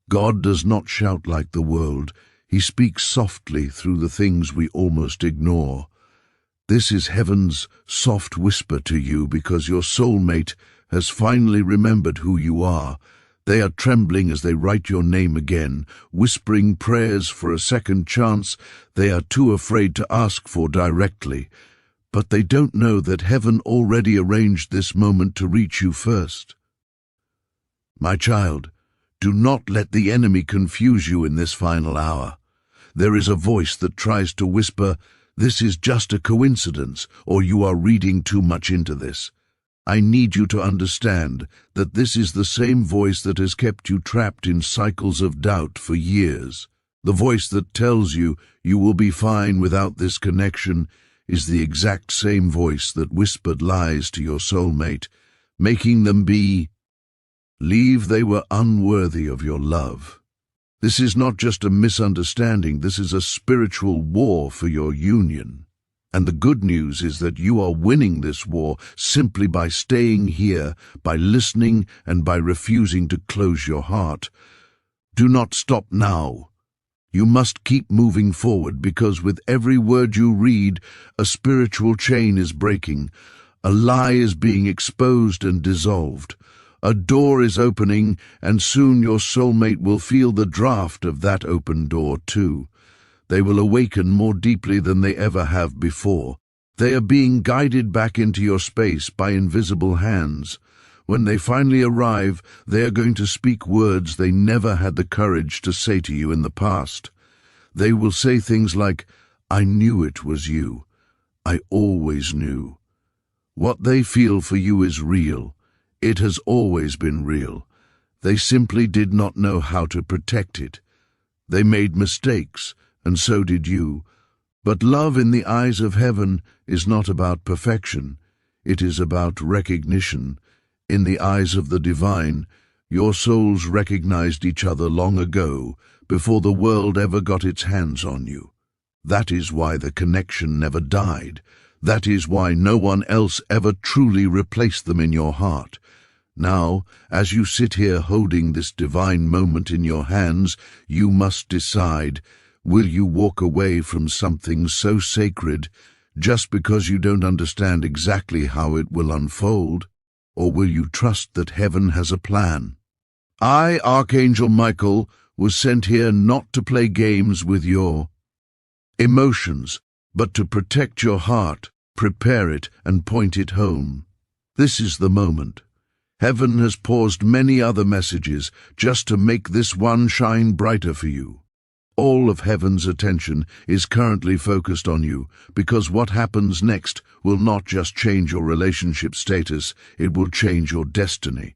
God does not shout like the world. He speaks softly through the things we almost ignore. This is heaven's soft whisper to you because your soulmate has finally remembered who you are. They are trembling as they write your name again, whispering prayers for a second chance they are too afraid to ask for directly. But they don't know that heaven already arranged this moment to reach you first. My child, do not let the enemy confuse you in this final hour. There is a voice that tries to whisper, "This is just a coincidence," or "You are reading too much into this." I need you to understand that this is the same voice that has kept you trapped in cycles of doubt for years. The voice that tells you you will be fine without this connection is the exact same voice that whispered lies to your soulmate, making them believe they were unworthy of your love. This is not just a misunderstanding, this is a spiritual war for your union. And the good news is that you are winning this war simply by staying here, by listening, and by refusing to close your heart. Do not stop now. You must keep moving forward, because with every word you read, a spiritual chain is breaking. A lie is being exposed and dissolved. A door is opening, and soon your soulmate will feel the draft of that open door too. They will awaken more deeply than they ever have before. They are being guided back into your space by invisible hands. When they finally arrive, they are going to speak words they never had the courage to say to you in the past. They will say things like, "I knew it was you. I always knew." What they feel for you is real. It has always been real. They simply did not know how to protect it. They made mistakes, and so did you. But love in the eyes of heaven is not about perfection. It is about recognition. In the eyes of the divine, your souls recognized each other long ago, before the world ever got its hands on you. That is why the connection never died. That is why no one else ever truly replaced them in your heart. Now, as you sit here holding this divine moment in your hands, you must decide, will you walk away from something so sacred just because you don't understand exactly how it will unfold, or will you trust that heaven has a plan? I, Archangel Michael, was sent here not to play games with your emotions, but to protect your heart, prepare it, and point it home. This is the moment. Heaven has paused many other messages just to make this one shine brighter for you. All of heaven's attention is currently focused on you, because what happens next will not just change your relationship status, it will change your destiny.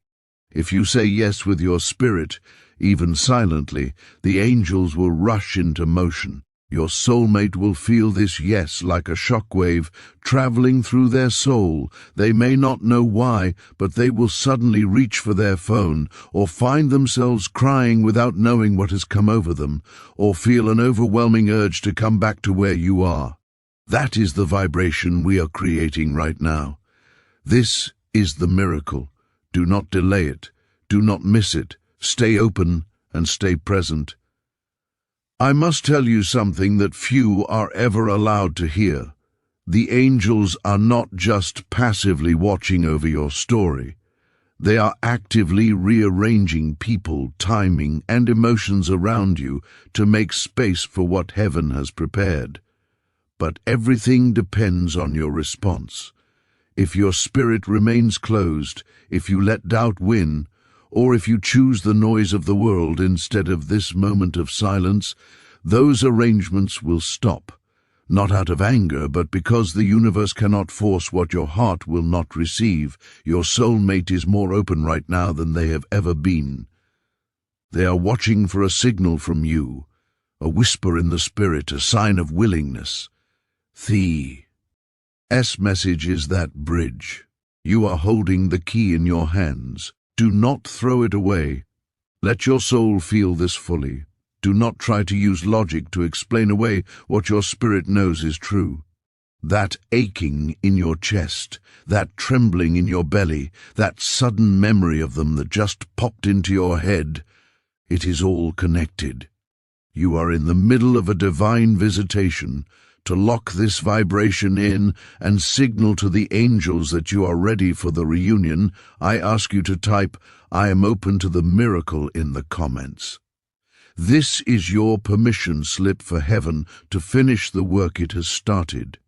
If you say yes with your spirit, even silently, the angels will rush into motion. Your soulmate will feel this yes like a shockwave traveling through their soul. They may not know why, but they will suddenly reach for their phone, or find themselves crying without knowing what has come over them, or feel an overwhelming urge to come back to where you are. That is the vibration we are creating right now. This is the miracle. Do not delay it. Do not miss it. Stay open and stay present. I must tell you something that few are ever allowed to hear. The angels are not just passively watching over your story. They are actively rearranging people, timing, and emotions around you to make space for what heaven has prepared. But everything depends on your response. If your spirit remains closed, if you let doubt win, or if you choose the noise of the world instead of this moment of silence, those arrangements will stop, not out of anger, but because the universe cannot force what your heart will not receive. Your soulmate is more open right now than they have ever been. They are watching for a signal from you, a whisper in the spirit, a sign of willingness. The S message is that bridge. You are holding the key in your hands. Do not throw it away. Let your soul feel this fully. Do not try to use logic to explain away what your spirit knows is true. That aching in your chest, that trembling in your belly, that sudden memory of them that just popped into your head, It is all connected. You are in the middle of a divine visitation. To lock this vibration in and signal to the angels that you are ready for the reunion, I ask you to type, "I am open to the miracle" in the comments. This is your permission slip for heaven to finish the work it has started.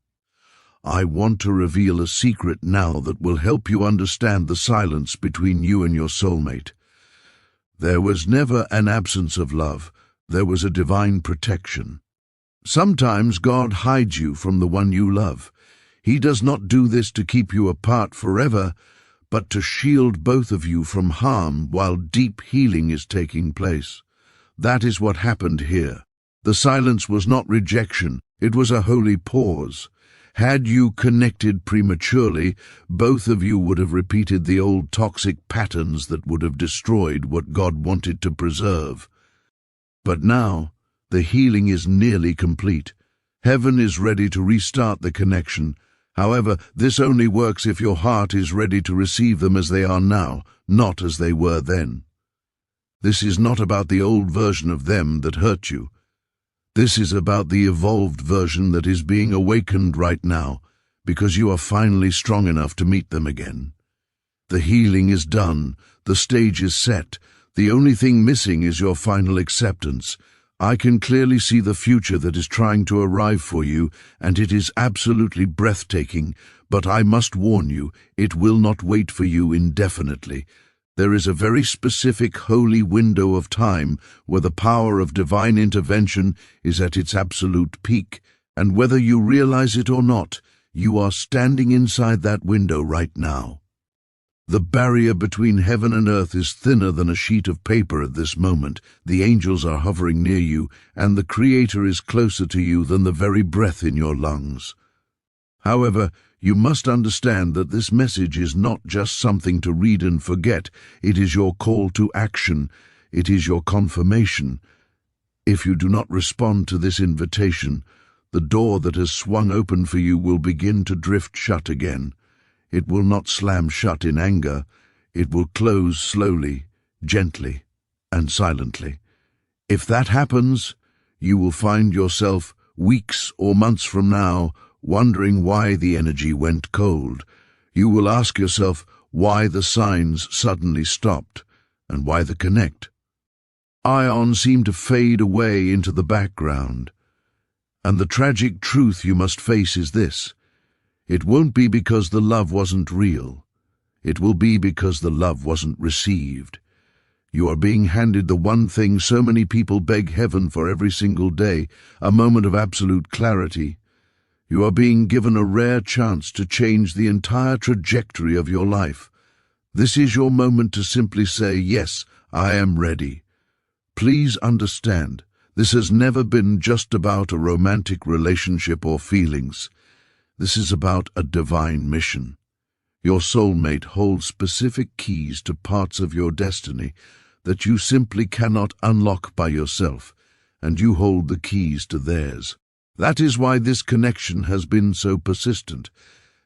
I want to reveal a secret now that will help you understand the silence between you and your soulmate. There was never an absence of love. There was a divine protection. Sometimes God hides you from the one you love. He does not do this to keep you apart forever, but to shield both of you from harm while deep healing is taking place. That is what happened here. The silence was not rejection, it was a holy pause. Had you connected prematurely, both of you would have repeated the old toxic patterns that would have destroyed what God wanted to preserve. But now, the healing is nearly complete. Heaven is ready to restart the connection. However, this only works if your heart is ready to receive them as they are now, not as they were then. This is not about the old version of them that hurt you. This is about the evolved version that is being awakened right now, because you are finally strong enough to meet them again. The healing is done, the stage is set, the only thing missing is your final acceptance. I can clearly see the future that is trying to arrive for you, and it is absolutely breathtaking, but I must warn you, it will not wait for you indefinitely. There is a very specific holy window of time where the power of divine intervention is at its absolute peak, and whether you realize it or not, you are standing inside that window right now. The barrier between heaven and earth is thinner than a sheet of paper at this moment. The angels are hovering near you, and the Creator is closer to you than the very breath in your lungs. However, you must understand that this message is not just something to read and forget. It is your call to action. It is your confirmation. If you do not respond to this invitation, the door that has swung open for you will begin to drift shut again. It will not slam shut in anger. It will close slowly, gently, and silently. If that happens, you will find yourself weeks or months from now wondering why the energy went cold. You will ask yourself why the signs suddenly stopped, and why the connect. Ions seem to fade away into the background. And the tragic truth you must face is this: it won't be because the love wasn't real. It will be because the love wasn't received. You are being handed the one thing so many people beg heaven for every single day, a moment of absolute clarity. You are being given a rare chance to change the entire trajectory of your life. This is your moment to simply say, "Yes, I am ready." Please understand, this has never been just about a romantic relationship or feelings. This is about a divine mission. Your soulmate holds specific keys to parts of your destiny that you simply cannot unlock by yourself, and you hold the keys to theirs. That is why this connection has been so persistent.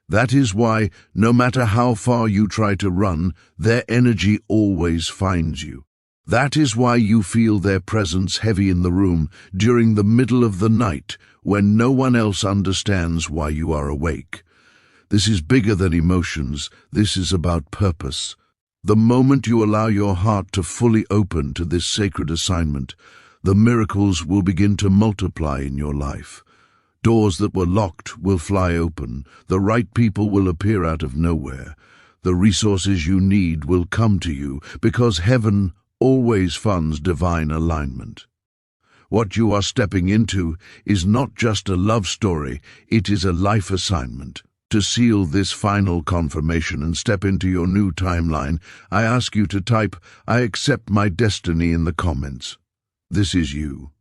That is why, no matter how far you try to run, their energy always finds you. That is why you feel their presence heavy in the room during the middle of the night when no one else understands why you are awake. This is bigger than emotions. This is about purpose. The moment you allow your heart to fully open to this sacred assignment, the miracles will begin to multiply in your life. Doors that were locked will fly open. The right people will appear out of nowhere. The resources you need will come to you, because heaven always funds divine alignment. What you are stepping into is not just a love story, it is a life assignment. To seal this final confirmation and step into your new timeline, I ask you to type, "I accept my destiny" in the comments. This is you.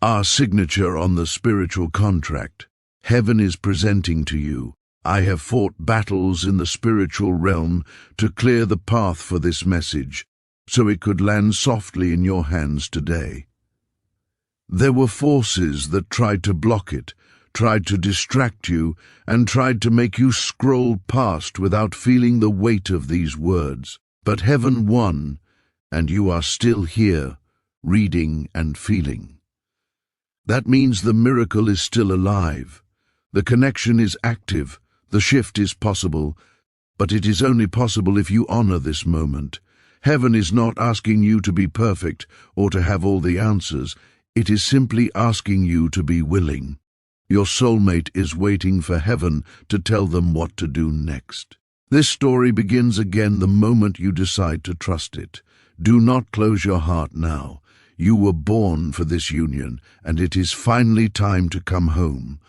Our signature on the spiritual contract. Heaven is presenting to you. I have fought battles in the spiritual realm to clear the path for this message, so it could land softly in your hands today. There were forces that tried to block it, tried to distract you, and tried to make you scroll past without feeling the weight of these words. But heaven won, and you are still here, reading, and feeling. That means the miracle is still alive. The connection is active, the shift is possible, but it is only possible if you honor this moment. Heaven is not asking you to be perfect or to have all the answers. It is simply asking you to be willing. Your soulmate is waiting for heaven to tell them what to do next. This story begins again the moment you decide to trust it. Do not close your heart now. You were born for this union, and it is finally time to come home.